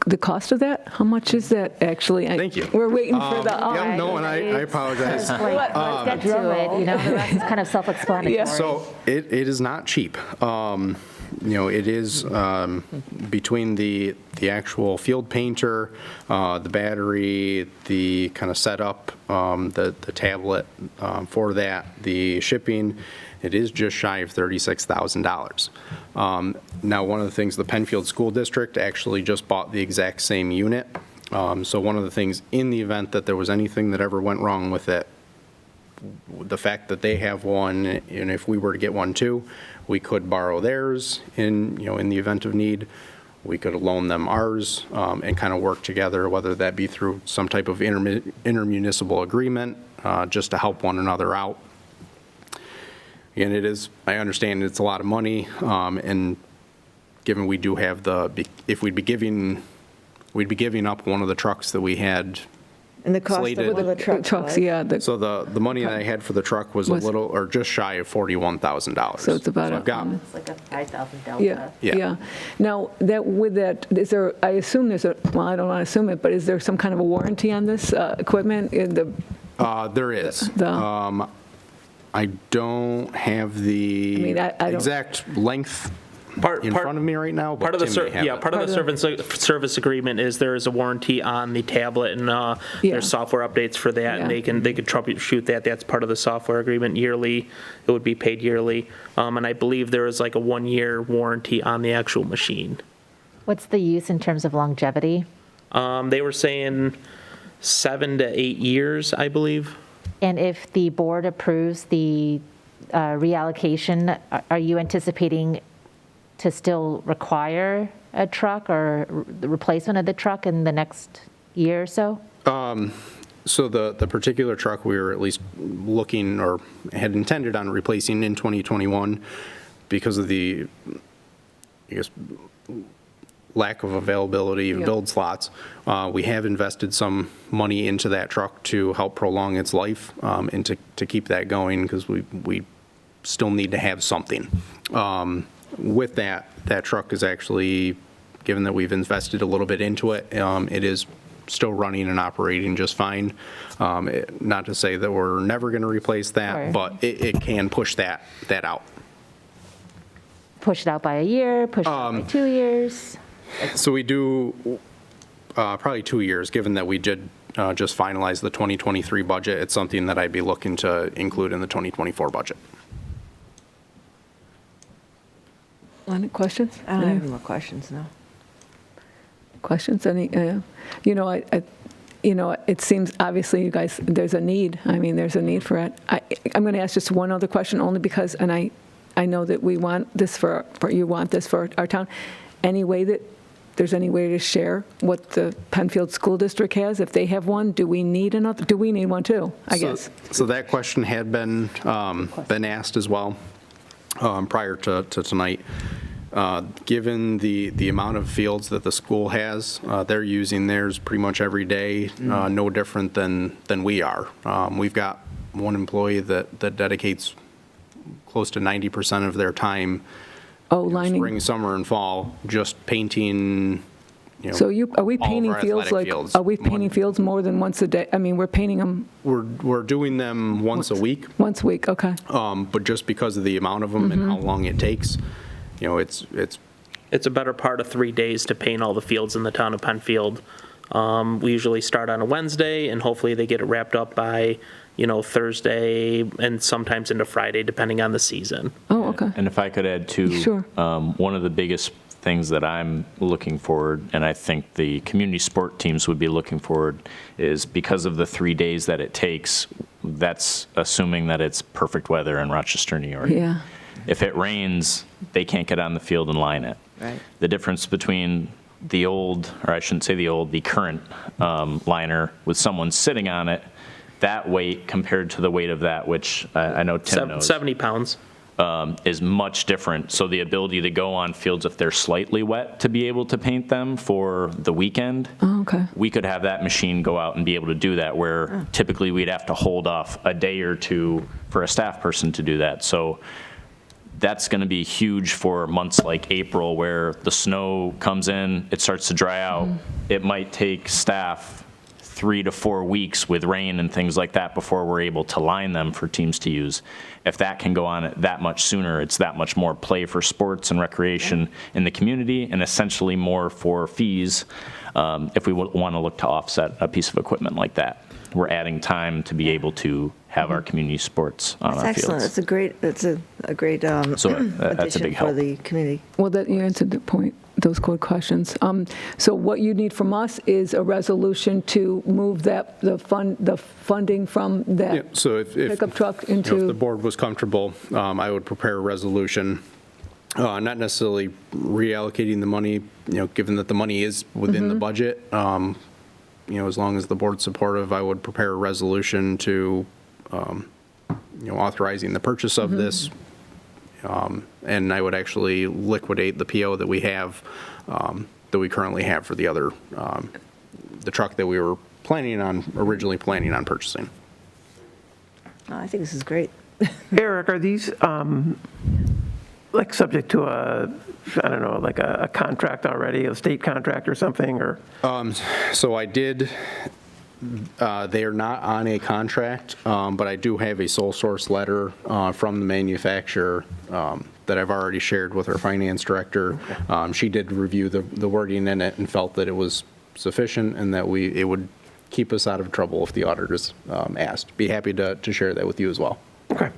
the cost of that, how much is that actually? Thank you. We're waiting for the. Yeah, no, and I apologize. Let's get to it, the rest is kind of self-explanatory. Yeah. So it is not cheap. It is between the actual field painter, the battery, the kind of setup, the tablet for that, the shipping, it is just shy of $36,000. Now, one of the things, the Penfield School District actually just bought the exact same unit. So one of the things, in the event that there was anything that ever went wrong with it, the fact that they have one, and if we were to get one too, we could borrow theirs in the event of need. We could loan them ours and kind of work together, whether that be through some type of intermunicipal agreement, just to help one another out. And I understand it's a lot of money, and given we do have if we'd be giving up one of the trucks that we had. And the cost slated. of one of the trucks. Trucks, was? yeah. So the money that I had for the truck was a little, or just shy of $41,000. So it's about I've got, It's like a 5,000 delta. Yeah, Yeah. yeah. Now, with that, is there, I assume there's well, I don't want to assume it, but is there some kind of a warranty on this equipment in the? there is. The- I don't have the I mean, I don't- exact length in front of me right now, but Part of the Tim may have it. part of the service agreement is there is a warranty on the tablet, and there's software updates for that, and Yeah. they could troubleshoot that. That's part of the software agreement yearly. It would be paid yearly, and I believe there is like a 1-year warranty on the actual machine. What's the use in terms of longevity? They were saying 7 to 8 years, I believe. And if the board approves the reallocation, are you anticipating to still require a truck or the replacement of the truck in the next year or so? So the particular truck we were at least looking or had intended on replacing in 2021 because of the, I guess, lack of availability of build slots. We have invested some money into that truck to help prolong its life and to keep that going because we still need to have something. With that truck is actually, given that we've invested a little bit into it, it is still running and operating just fine. Not to say that we're never going to replace that, Sure. but it can push that out. Push it out by a year, push it out by 2 years? So we do probably 2 years, given that we did just finalize the 2023 budget. It's something that I'd be looking to include in the 2024 budget. Any questions? I don't have any more questions, no. Questions? Any? It seems obviously you guys, there's a need. I mean, there's a need for it. I'm going to ask just one other question, only because, and I know that we want this for you want this for our town. Any way that there's any way to share what the Penfield School District has? If they have one, do we need another? Do we need one too? I guess. So that question had been asked as well prior to tonight. Given the amount of fields that the school has, they're using theirs pretty much every day, no different than we are. We've got one employee that dedicates close to 90% of their time, lining. spring, summer, and fall, just painting. So are we all of painting our fields athletic like, fields. are we painting fields more than once a day? I mean, we're painting them We're doing them once a week, once a week, okay. but just because of the amount of them and how long it takes, it's It's a better part of 3 days to paint all the fields in the town of Penfield. We usually start on a Wednesday, and hopefully they get it wrapped up by, Thursday and sometimes into Friday, depending on the season. Oh, okay. And if I could add too, Sure. one of the biggest things that I'm looking forward, and I think the community sport teams would be looking forward, is because of the 3 days that it takes, that's assuming that it's perfect weather in Rochester, New York. Yeah. If it rains, they can't get on the field and line it. Right. The difference between the old, or I shouldn't say the old, the current liner with someone sitting on it, that weight compared to the weight of that, which I know Tim knows. 70 pounds. Is much different. So the ability to go on fields if they're slightly wet to be able to paint them for the weekend, Oh, okay. we could have that machine go out and be able to do that, where typically we'd have to hold off a day or two for a staff person to do that. So that's going to be huge for months like April, where the snow comes in, it starts to dry out. It might take staff 3 to 4 weeks with rain and things like that before we're able to line them for teams to use. If that can go on that much sooner, it's that much more play for sports and recreation in the community, and essentially more for fees if we want to look to offset a piece of equipment like that. We're adding time to be able to have our community sports on That's our excellent. fields. That's a great So that's a addition big for help. the community. Well, that you answered the point, those good questions. So what you need from us is a resolution to move the funding from Yeah, that so if pickup truck if the into, board was comfortable, I would prepare a resolution, not necessarily reallocating the money, given that the money is within the budget. As long as the board's supportive, I would prepare a resolution to, authorizing the purchase of this. And I would actually liquidate the PO that we have, that we currently have for the other, the truck that we were originally planning on purchasing. I think this is great. Eric, are these like subject to like a contract already, a state contract or something, or? So I did, they are not on a contract, but I do have a sole source letter from the manufacturer that I've already shared with our finance director. She did review the wording in it and felt that it was sufficient and that it would keep us out of trouble if the auditors asked. Be happy to share that with you as well. Okay.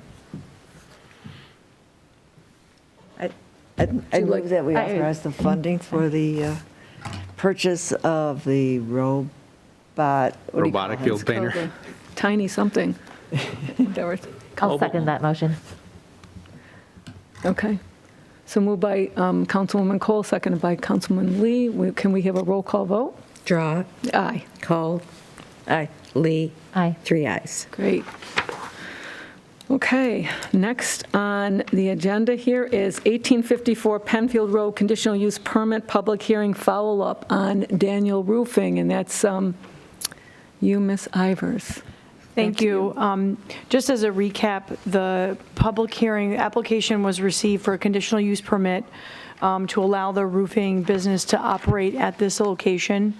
I move that we authorize the funding for the purchase of the robot. what do you Robotic call it? field painter. tiny something. I'll second that motion. Okay. So moved by Councilwoman Kohl, seconded by Councilman Lee. Can we have a roll call vote? Drawe, Aye. Kohl, Aye. Lee, Aye. 3 ayes. Great. Okay, next on the agenda here is 1854 Penfield Road Conditional Use Permit Public Hearing Follow-Up on Daniel Roofing, and that's you, Ms. Ivers. Thank you. Just as a recap, the public hearing application was received for a conditional use permit to allow the roofing business to operate at this location.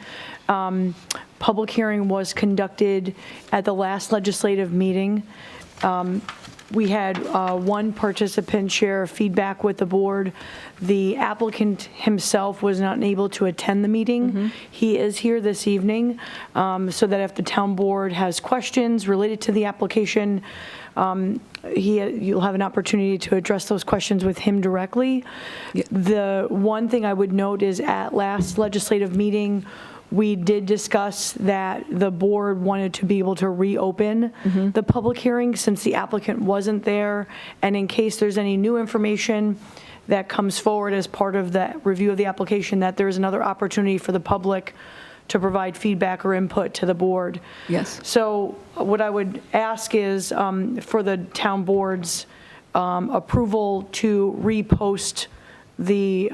Public hearing was conducted at the last legislative meeting. We had one participant share feedback with the board. The applicant himself was not able to attend the meeting. He is here this evening, so that if the town board has questions related to the application, you'll have an opportunity to address those questions with him directly. The one thing I would note is at last legislative meeting, we did discuss that the board wanted to be able to reopen the public hearing since the applicant wasn't there, and in case there's any new information that comes forward as part of the review of the application, that there's another opportunity for the public to provide feedback or input to the board. Yes. So what I would ask is for the town board's approval to repost the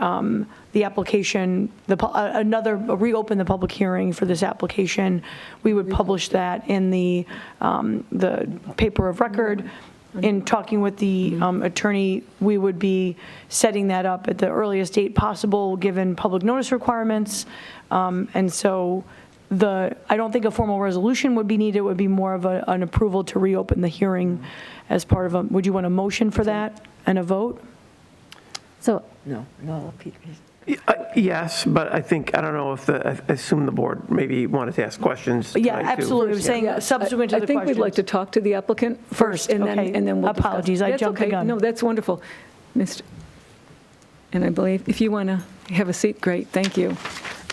application, reopen the public hearing for this application, we would publish that in the paper of record. In talking with the attorney, we would be setting that up at the earliest date possible, given public notice requirements. And so I don't think a formal resolution would be needed. It would be more of an approval to reopen the hearing as part of would you want a motion for that and a vote? So No, Peter. Yes, but I don't know if I assume the board maybe wanted to ask questions. Yeah, tonight, too. absolutely. I'm saying subsequent to the I think we'd like to questions. talk to the applicant First, and then, okay. and then we'll discuss. Apologies, I That's jumped the okay. gun. No, that's wonderful. And I believe, if you want to have a seat, great, thank you.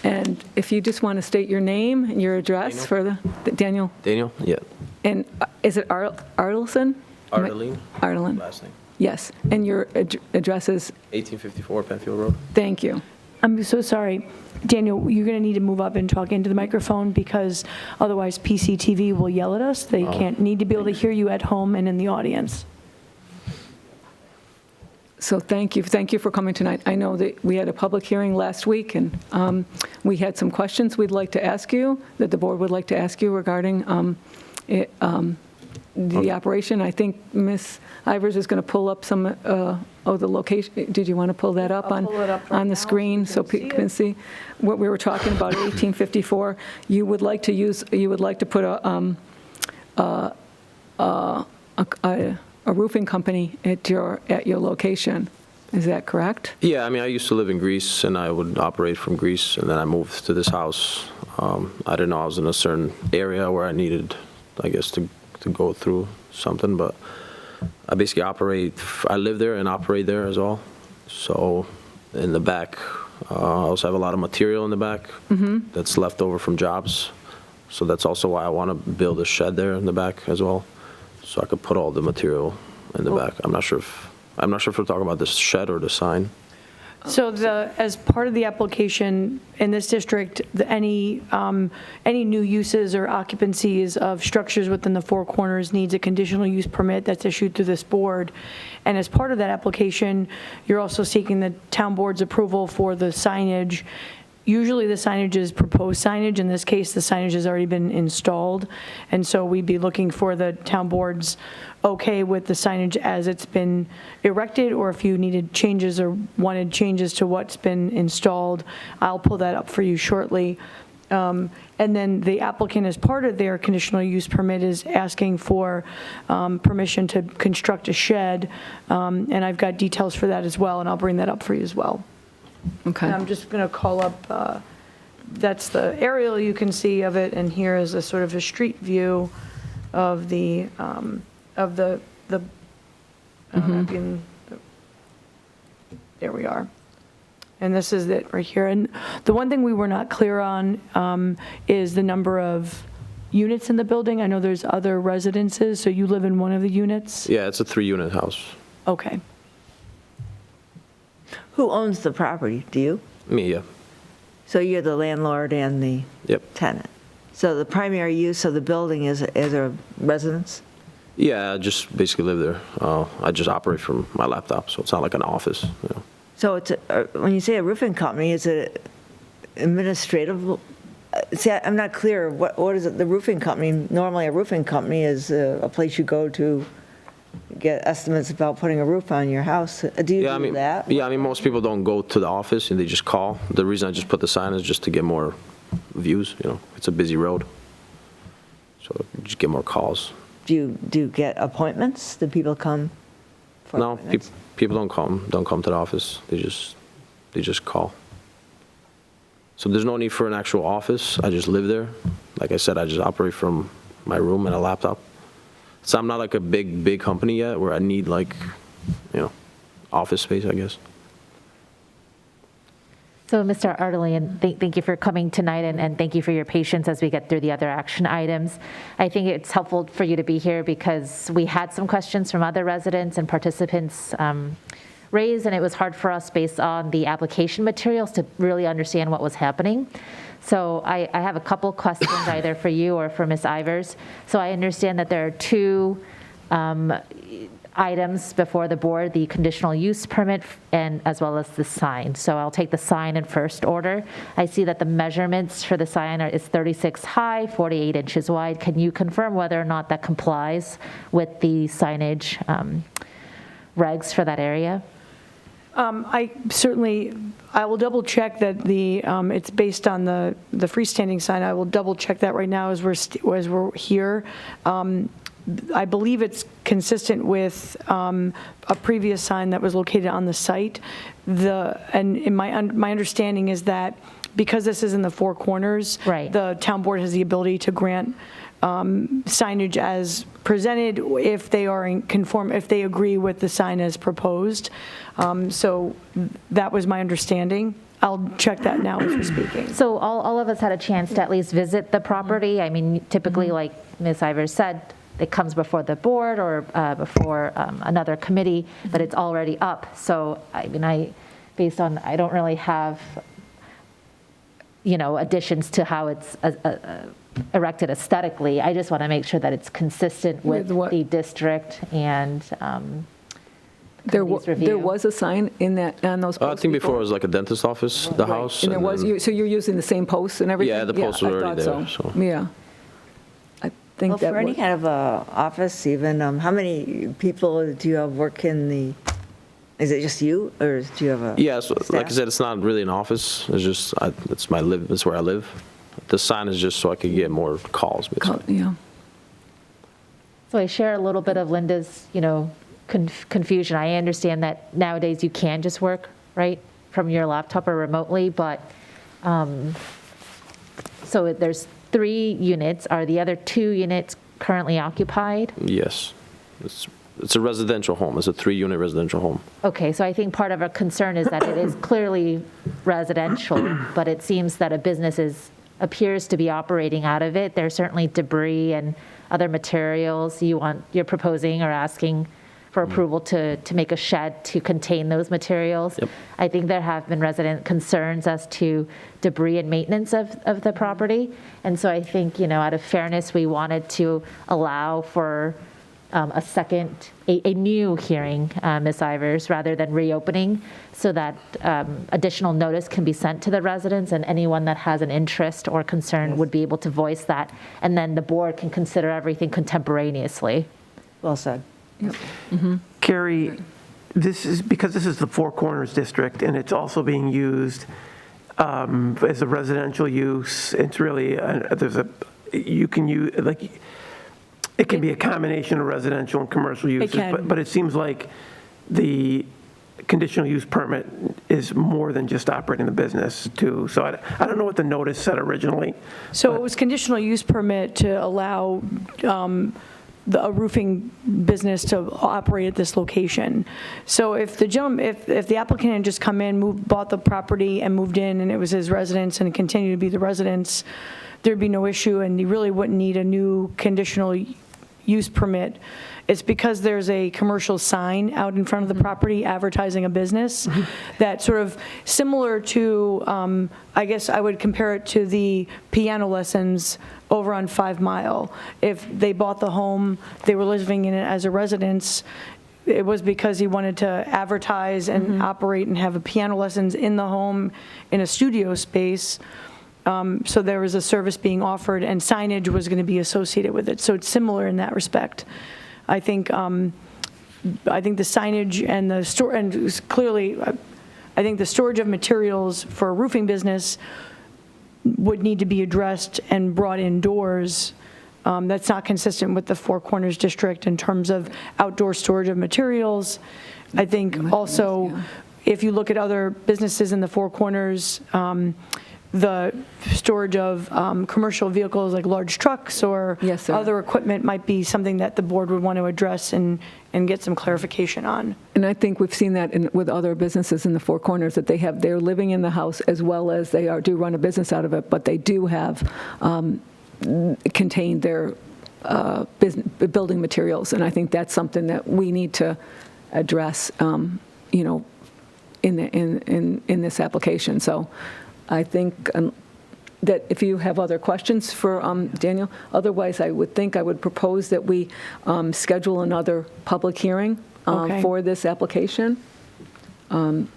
And if you just want to state your name and your address for Daniel, Daniel? Yeah. and is it Artelson? Ardeline? Artelin. Last name. Yes, and your address is, 1854 Penfield Road. thank you. I'm so sorry. Daniel, you're going to need to move up and talk into the microphone because otherwise PCTV will yell at us. They need to be able to hear you at home and in the audience. So thank you for coming tonight. I know that we had a public hearing last week, and we had some questions we'd like to ask you, that the board would like to ask you regarding the operation. I think Ms. Ivers is going to pull up some, the location. Did you want to pull that up I'll pull it up right on now the screen so people can see what we were talking about, 1854? You would like to put a roofing company at your location. Is that correct? Yeah, I mean, I used to live in Greece, and I would operate from Greece, and then I moved to this house. I didn't know I was in a certain area where I needed, I guess, to go through something, but I basically I live there and operate there as well. So in the back, I also have a lot of material in the back that's left over from jobs. So that's also why I want to build a shed there in the back as well, so I could put all the material in the back. I'm not sure if we're talking about the shed or the sign. So as part of the application in this district, any new uses or occupancies of structures within the four corners needs a conditional use permit that's issued through this board. And as part of that application, you're also seeking the town board's approval for the signage. Usually the signage is proposed signage. In this case, the signage has already been installed. And so we'd be looking for the town board's okay with the signage as it's been erected, or if you needed changes or wanted changes to what's been installed, I'll pull that up for you shortly. And then the applicant, as part of their conditional use permit, is asking for permission to construct a shed. And I've got details for that as well, and I'll bring that up for you as well. Okay. And I'm just going to call up, that's the aerial you can see of it, and here is a sort of a street view of the there we are. And this is it right here. And the one thing we were not clear on is the number of units in the building. I know there's other residences, so you live in one of the units? Yeah, it's a 3-unit house. Okay. Who owns the property? Do you? Me, yeah. So you're the landlord and the Yep. tenant. So the primary use of the building is a residence? Yeah, I just basically live there. I just operate from my laptop, so it's not like an office. You know. So it's when you say a roofing company, is it administrative? See, I'm not clear. What is it? The roofing company, normally a roofing company is a place you go to get estimates about putting a roof on your house. Do you do that? Yeah, I mean, most people don't go to the office and they just call. The reason I just put the sign is just to get more views, you know. It's a busy road. So you just get more calls. Do you get appointments? Do people come for No, appointments? people don't come to the office. They just call. So there's no need for an actual office. I just live there. Like I said, I just operate from my room and a laptop. So I'm not like a big company yet where I need office space, I guess. So, Mr. Artelian, thank you for coming tonight, and thank you for your patience as we get through the other action items. I think it's helpful for you to be here because we had some questions from other residents and participants raised, and it was hard for us, based on the application materials, to really understand what was happening. So I have a couple questions either for you or for Ms. Ivers. So I understand that there are two items before the board, the conditional use permit and as well as the sign. So I'll take the sign in first order. I see that the measurements for the sign is 36 high, 48 inches wide. Can you confirm whether or not that complies with the signage regs for that area? I will double check that it's based on the freestanding sign. I will double check that right now as we're here. I believe it's consistent with a previous sign that was located on the site. My understanding is that because this is in the Four Corners, Right. the town board has the ability to grant signage as presented if they are if they agree with the sign as proposed. So that was my understanding. I'll check that now as we're speaking. So all of us had a chance to at least visit the property. I mean, typically, like Ms. Ivers said, it comes before the board or before another committee, but it's already up. So, I mean, I don't really have, additions to how it's erected aesthetically. I just want to make sure that it's consistent with the district and There committee's review. was a sign on those posts? I think before it was like a dentist office, the Right. house. And there was, then- so you're using the same posts and everything? Yeah, the posts were I already thought there, so. Yeah. I think Well, that for any would- kind of office even, how many people do you have work in is it just you, or do you have a Yeah, so, like I staff? said, it's not really an office. It's just, it's where I live. The sign is just so I could get more calls. basically. Yeah. So I share a little bit of Linda's, confusion. I understand that nowadays you can just work, right, from your laptop or remotely, but, so there's 3 units. Are the other 2 units currently occupied? Yes. It's a residential home. It's a 3-unit residential home. Okay, so I think part of our concern is that it is clearly residential, but it seems that a business appears to be operating out of it. There's certainly debris and other materials you're proposing or asking for approval to make a shed to contain those materials. Yep. I think there have been resident concerns as to debris and maintenance of the property. And so I think, out of fairness, we wanted to allow for a new hearing, Ms. Ivers, rather than reopening, so that additional notice can be sent to the residents, and anyone that has an interest or concern would be able to voice that, and then the board can consider everything contemporaneously. Well said. Carrie, because this is the Four Corners district, and it's also being used as a residential use, it's really, you can use, like, it can be a combination of residential and commercial uses. can. But it seems like the conditional use permit is more than just operating the business too. So I don't know what the notice said originally. So it was conditional use permit to allow a roofing business to operate at this location. So if the applicant had just come in, bought the property and moved in, and it was his residence and continued to be the residence, there'd be no issue, and you really wouldn't need a new conditional use permit. It's because there's a commercial sign out in front of the property advertising a business that sort of similar to, I guess I would compare it to the piano lessons over on 5 Mile. If they bought the home, they were living in it as a residence, it was because he wanted to advertise and operate and have a piano lessons in the home in a studio space. So there was a service being offered, and signage was going to be associated with it. So it's similar in that respect. I think the signage and the store, and clearly, I think the storage of materials for a roofing business would need to be addressed and brought indoors. That's not consistent with the Four Corners district in terms of outdoor storage of materials. I think also, if you look at other businesses in the Four Corners, the storage of commercial vehicles like large trucks or Yes, sir. other equipment might be something that the board would want to address and get some clarification on. And I think we've seen that with other businesses in the Four Corners, that they're living in the house as well as they do run a business out of it, but they do have contained their building materials. And I think that's something that we need to address, in this application. So I think that if you have other questions for Daniel, otherwise I would propose that we schedule another public hearing Okay. for this application. And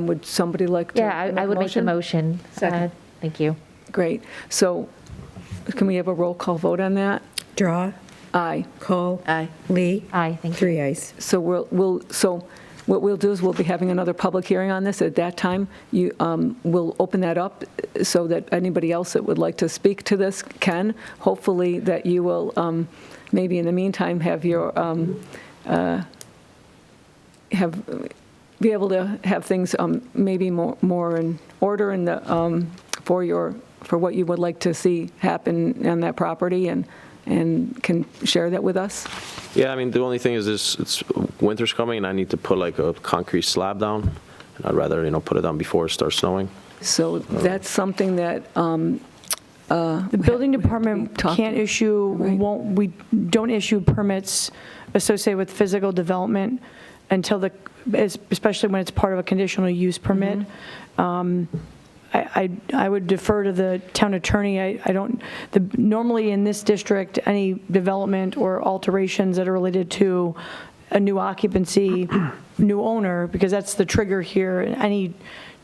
would somebody like to? Yeah, I would make the motion. Second. Thank you. Great. So can we have a roll call vote on that? Drawe, Aye. Kohl, Aye. Lee, Aye, thank you. 3 ayes. So what we'll do is we'll be having another public hearing on this. At that time, we'll open that up so that anybody else that would like to speak to this can. Hopefully that you will, maybe in the meantime, have your, be able to have things maybe more in order in the, for what you would like to see happen on that property, and can share that with us. Yeah, I mean, the only thing is this, it's winter's coming and I need to put like a concrete slab down. And I'd rather, put it down before it starts snowing. So that's something that, The building department can't issue, we don't issue permits associated with physical development until especially when it's part of a conditional use permit. I would defer to the town attorney. Normally in this district, any development or alterations that are related to a new occupancy, new owner, because that's the trigger here, any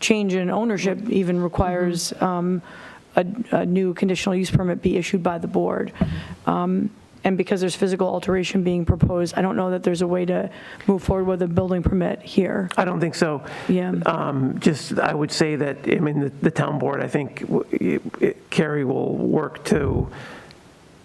change in ownership even requires a new conditional use permit be issued by the board. And because there's physical alteration being proposed, I don't know that there's a way to move forward with a building permit here. I don't think so. Yeah. I would say that, the town board, I think Carrie will work to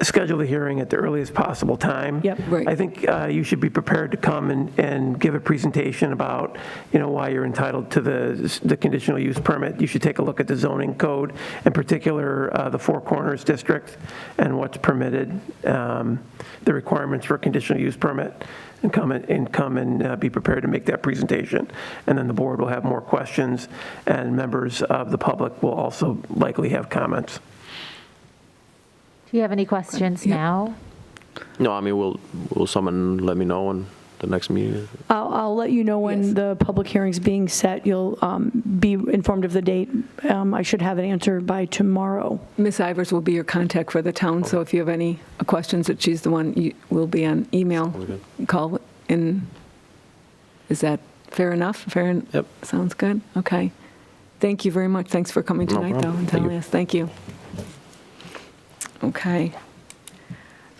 schedule the hearing at the earliest possible time. Yep. Right. I think you should be prepared to come and give a presentation about, why you're entitled to the conditional use permit. You should take a look at the zoning code, in particular the Four Corners district and what's permitted, the requirements for a conditional use permit, and come and be prepared to make that presentation. And then the board will have more questions, and members of the public will also likely have comments. Do you have any questions now? No, I mean, will someone let me know when the next meeting is? I'll let you know when the public hearing's being set. You'll be informed of the date. I should have an answer by tomorrow. Ms. Ivers will be your contact for the town, so if you have any questions, that she's the one, you will be on email. Call in. Is that fair enough? Yep. Sounds good? Okay. Thank you very much. Thanks for coming No tonight, though, problem. and Thank telling you. us. Thank you. Okay.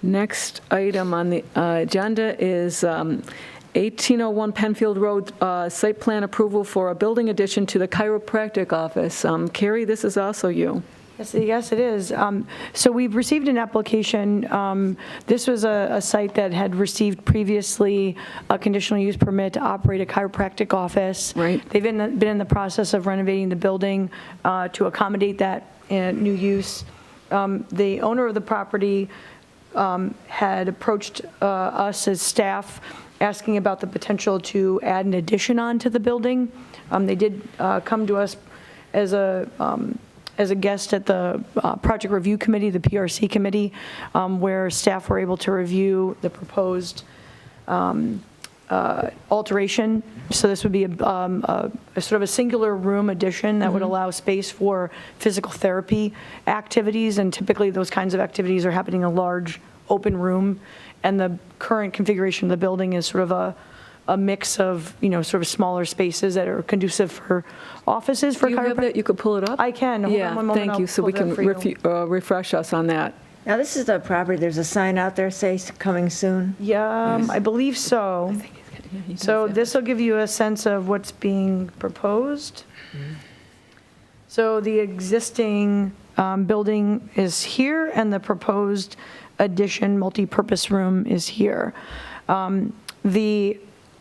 Next item on the agenda is 1801 Penfield Road, site plan approval for a building addition to the chiropractic office. Carrie, this is also you. Yes, it is. So we've received an application. This was a site that had received previously a conditional use permit to operate a chiropractic office. Right. They've been in the process of renovating the building to accommodate that new use. The owner of the property had approached us as staff asking about the potential to add an addition onto the building. They did come to us as a guest at the project review committee, the PRC committee, where staff were able to review the proposed alteration. So this would be a sort of a singular room addition that would allow space for physical therapy activities, and typically those kinds of activities are happening in a large open room, and the current configuration of the building is sort of a mix of, sort of smaller spaces that are conducive for offices for Do you have that? chiropractic. You could pull it up? I can. Hold on Yeah, one moment, thank I'll you, so pull we it up can for you. refresh us on that. Now, this is the property, there's a sign out there, say, coming soon. Yeah, I believe so. So this will give you a sense of what's being proposed. So the existing building is here, and the proposed addition, multi-purpose room is here.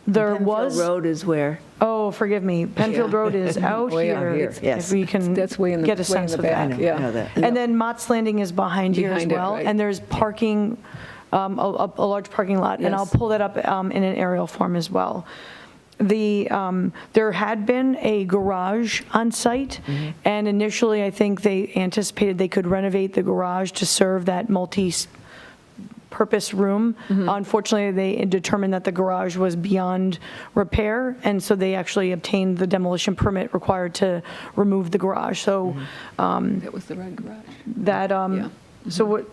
There Penfield was, Road is where? oh, forgive me, Penfield Road is out Way out here. here, yes. If we can That's way in the- get a way in sense the of back, that. yeah. I know that. And then Mott's Landing is behind here as Behind it, well, right. and there's parking, a large parking lot, and I'll Yes. pull that up in an aerial form as well. There had been a garage on site, and initially I think they anticipated they could renovate the garage to serve that purpose room. Unfortunately, they determined that the garage was beyond repair, and so they actually obtained the demolition permit required to remove the garage. So That was the red garage. that, so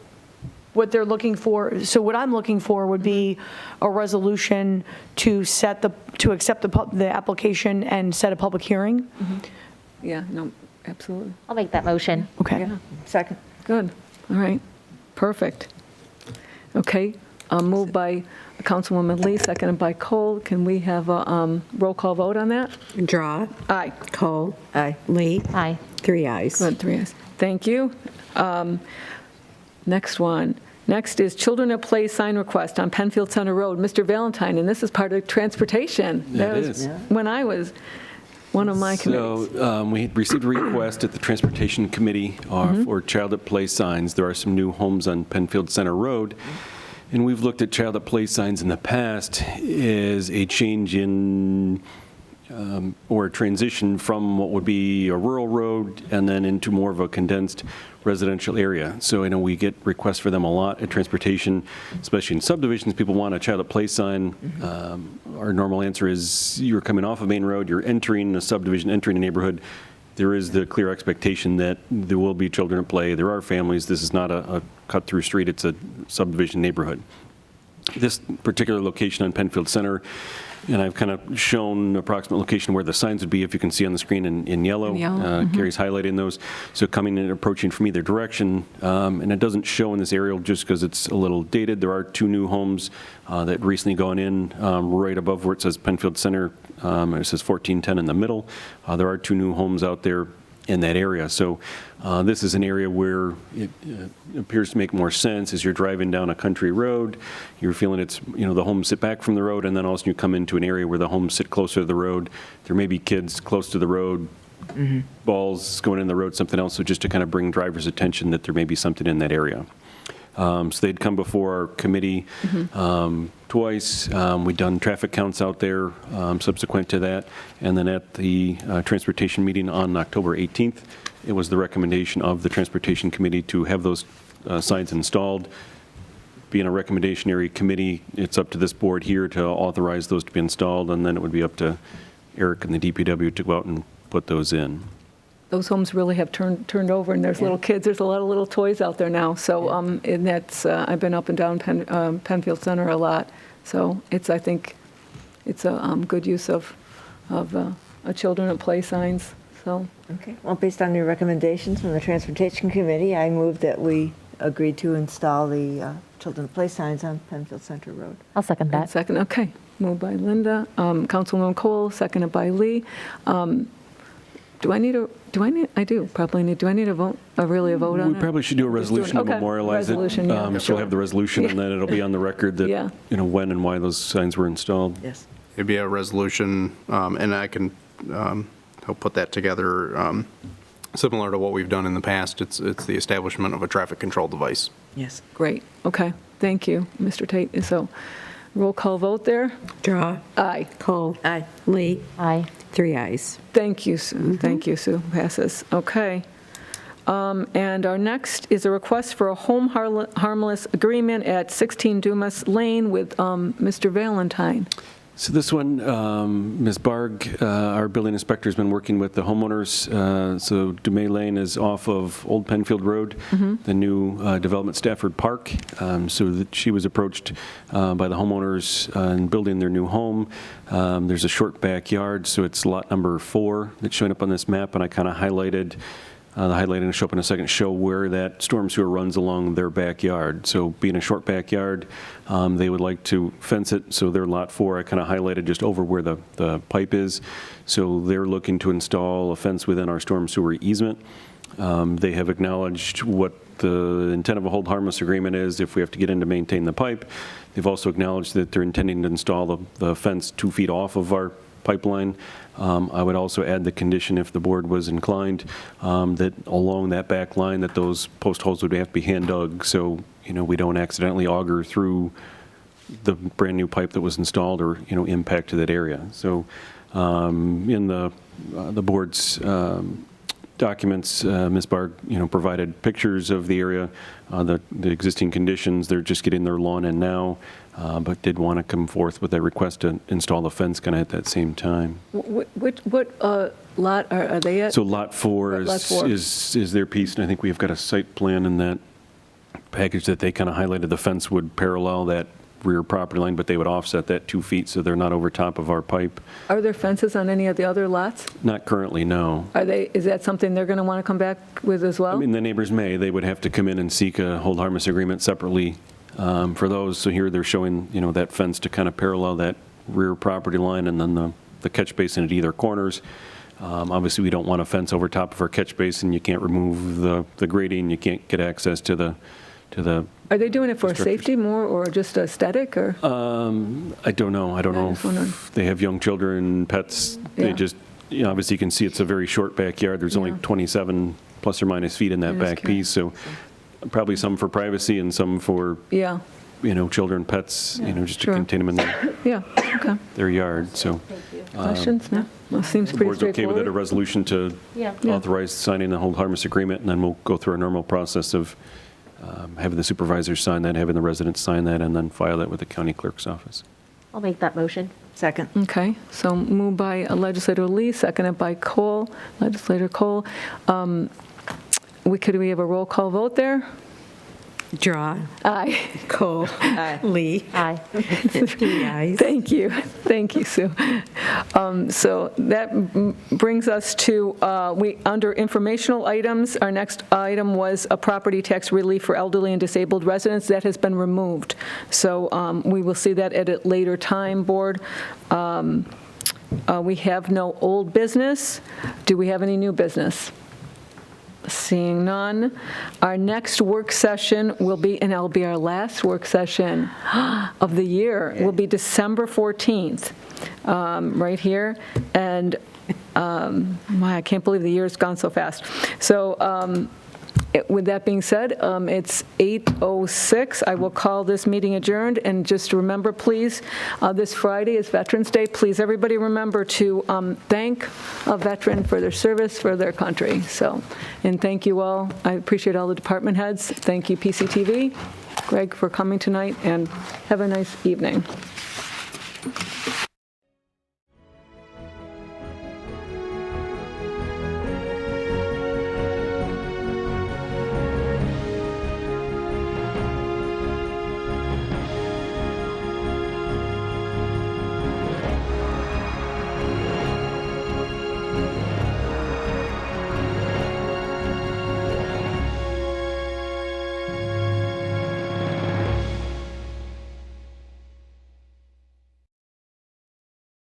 what they're looking for, so what I'm looking for would be a resolution to accept the application and set a public hearing. Yeah, no, absolutely. I'll make that motion. Okay. Second. Good. All right. Perfect. Okay. Moved by Councilwoman Lee, seconded by Kohl. Can we have a roll call vote on that? Drawe. Aye. Kohl. Aye. Lee. Aye. 3 ayes. Good, 3 ayes. Thank you. Next one. Next is Children at Play sign request on Penfield Center Road. Mr. Valentine, and this is part of transportation. That It was is. when I was one of my committees. So we had received a request at the Transportation Committee for child at play signs. There are some new homes on Penfield Center Road, and we've looked at child at play signs in the past as a change in or a transition from what would be a rural road and then into more of a condensed residential area. So I know we get requests for them a lot at transportation, especially in subdivisions. People want a child at play sign. Our normal answer is you're coming off of Main Road, you're entering a subdivision, entering a neighborhood. There is the clear expectation that there will be children at play. There are families. This is not a cut-through street. It's a subdivision neighborhood. This particular location on Penfield Center, and I've kind of shown approximate location where the signs would be, if you can see on the screen in yellow. Carrie's highlighting those. So coming and approaching from either direction, and it doesn't show in this aerial just because it's a little dated. There are 2 new homes that recently gone in right above where it says Penfield Center. It says 1410 in the middle. There are 2 new homes out there in that area. So this is an area where it appears to make more sense as you're driving down a country road. You're feeling it's, the homes sit back from the road, and then also you come into an area where the homes sit closer to the road. There may be kids close to the road, balls going in the road, something else. So just to kind of bring drivers' attention that there may be something in that area. So they'd come before our committee twice. We'd done traffic counts out there subsequent to that. And then at the transportation meeting on October 18th, it was the recommendation of the Transportation Committee to have those signs installed. Being a recommendationary committee, it's up to this board here to authorize those to be installed, and then it would be up to Eric and the DPW to go out and put those in. Those homes really have turned over, and there's little kids. There's a lot of little toys out there now. So, and that's I've been up and down Penfield Center a lot. So I think it's a good use of a children at play signs. So. Okay. Well, based on your recommendations from the Transportation Committee, I move that we agree to install the children at play signs on Penfield Center Road. I'll second that. Second. Okay. Moved by Linda. Councilwoman Kohl, seconded by Lee. Do I need a vote, really a vote on it? We probably should do a resolution to Okay, memorialize resolution, it. yeah. So we'll have the resolution, and then it'll be on the record that, Yeah. When and why those signs were installed. Yes. It'd be a resolution, and I can help put that together, similar to what we've done in the past. It's the establishment of a traffic control device. Yes. Great. Okay. Thank you, Mr. Tait. So roll call vote there. Drawe. Aye. Kohl. Aye. Lee. Aye. 3 ayes. Thank you, Sue. Thank you, Sue. Passes. Okay. And our next is a request for a home harmless agreement at 16 Dumais Lane with Mr. Valentine. So this one, Ms. Barg, our building inspector, has been working with the homeowners. So Dumais Lane is off of Old Penfield Road, the new development Stafford Park. So that she was approached by the homeowners in building their new home. There's a short backyard, so it's lot number 4 that's showing up on this map, and I kind of highlighted. The highlighting will show up in a second, show where that storm sewer runs along their backyard. So being a short backyard, they would like to fence it. So their lot 4, I kind of highlighted just over where the pipe is. So they're looking to install a fence within our storm sewer easement. They have acknowledged what the intent of a hold harmless agreement is if we have to get in to maintain the pipe. They've also acknowledged that they're intending to install the fence 2 feet off of our pipeline. I would also add the condition, if the board was inclined, that along that back line, that those post holes would have to be hand dug, so we don't accidentally auger through the brand new pipe that was installed or impact to that area. So in the board's documents, Ms. Barg, provided pictures of the area, the existing conditions. They're just getting their lawn in now, but did want to come forth with a request to install the fence kind of at that same time. What lot are they at? So Lot 4 Lot four. is their piece, and I think we've got a site plan in that package that they kind of highlighted. The fence would parallel that rear property line, but they would offset that 2 feet, so they're not over top of our pipe. Are there fences on any of the other lots? Not currently, no. Is that something they're going to want to come back with as well? I mean, the neighbors may. They would have to come in and seek a hold harmless agreement separately for those. So here they're showing, that fence to kind of parallel that rear property line, and then the catch basin at either corners. Obviously, we don't want a fence over top of our catch basin. You can't remove the grading. You can't get access to the. Are they doing it for safety more or just aesthetic or? I don't know. I don't know if they have young children, pets. They Yeah. just, obviously you can see it's a very short backyard. There's only 27 plus or minus feet in that I'm just back piece. So probably some for privacy and some for, Yeah, children, pets, just to Sure. contain them in yeah, okay. their yard. So Questions? No? Well, seems the pretty board's okay with it, a straightforward. resolution to Yeah. authorize signing the hold harmless agreement, and then we'll go through our normal process of having the supervisors sign that, having the residents sign that, and then file that with the county clerk's office. I'll make that motion. Second. Okay, so moved by Legislator Lee, seconded by Kohl, Legislator Kohl. Could we have a roll call vote there? Drawe. Aye. Kohl. Lee. Aye. 3 ayes. Thank you. Thank you, Sue. So that brings us to, under informational items, our next item was a property tax relief for elderly and disabled residents. That has been removed. So we will see that at a later time, Board. We have no old business. Do we have any new business? Seeing none. Our next work session will be, and it'll be our last work session of the year, will be December 14th, right here. And I can't believe the year's gone so fast. So with that being said, it's 8:06. I will call this meeting adjourned. And just remember, please, this Friday is Veterans Day. Please, everybody remember to thank a veteran for their service for their country. So, and thank you all. I appreciate all the department heads. Thank you, PCTV, Greg, for coming tonight, and have a nice evening.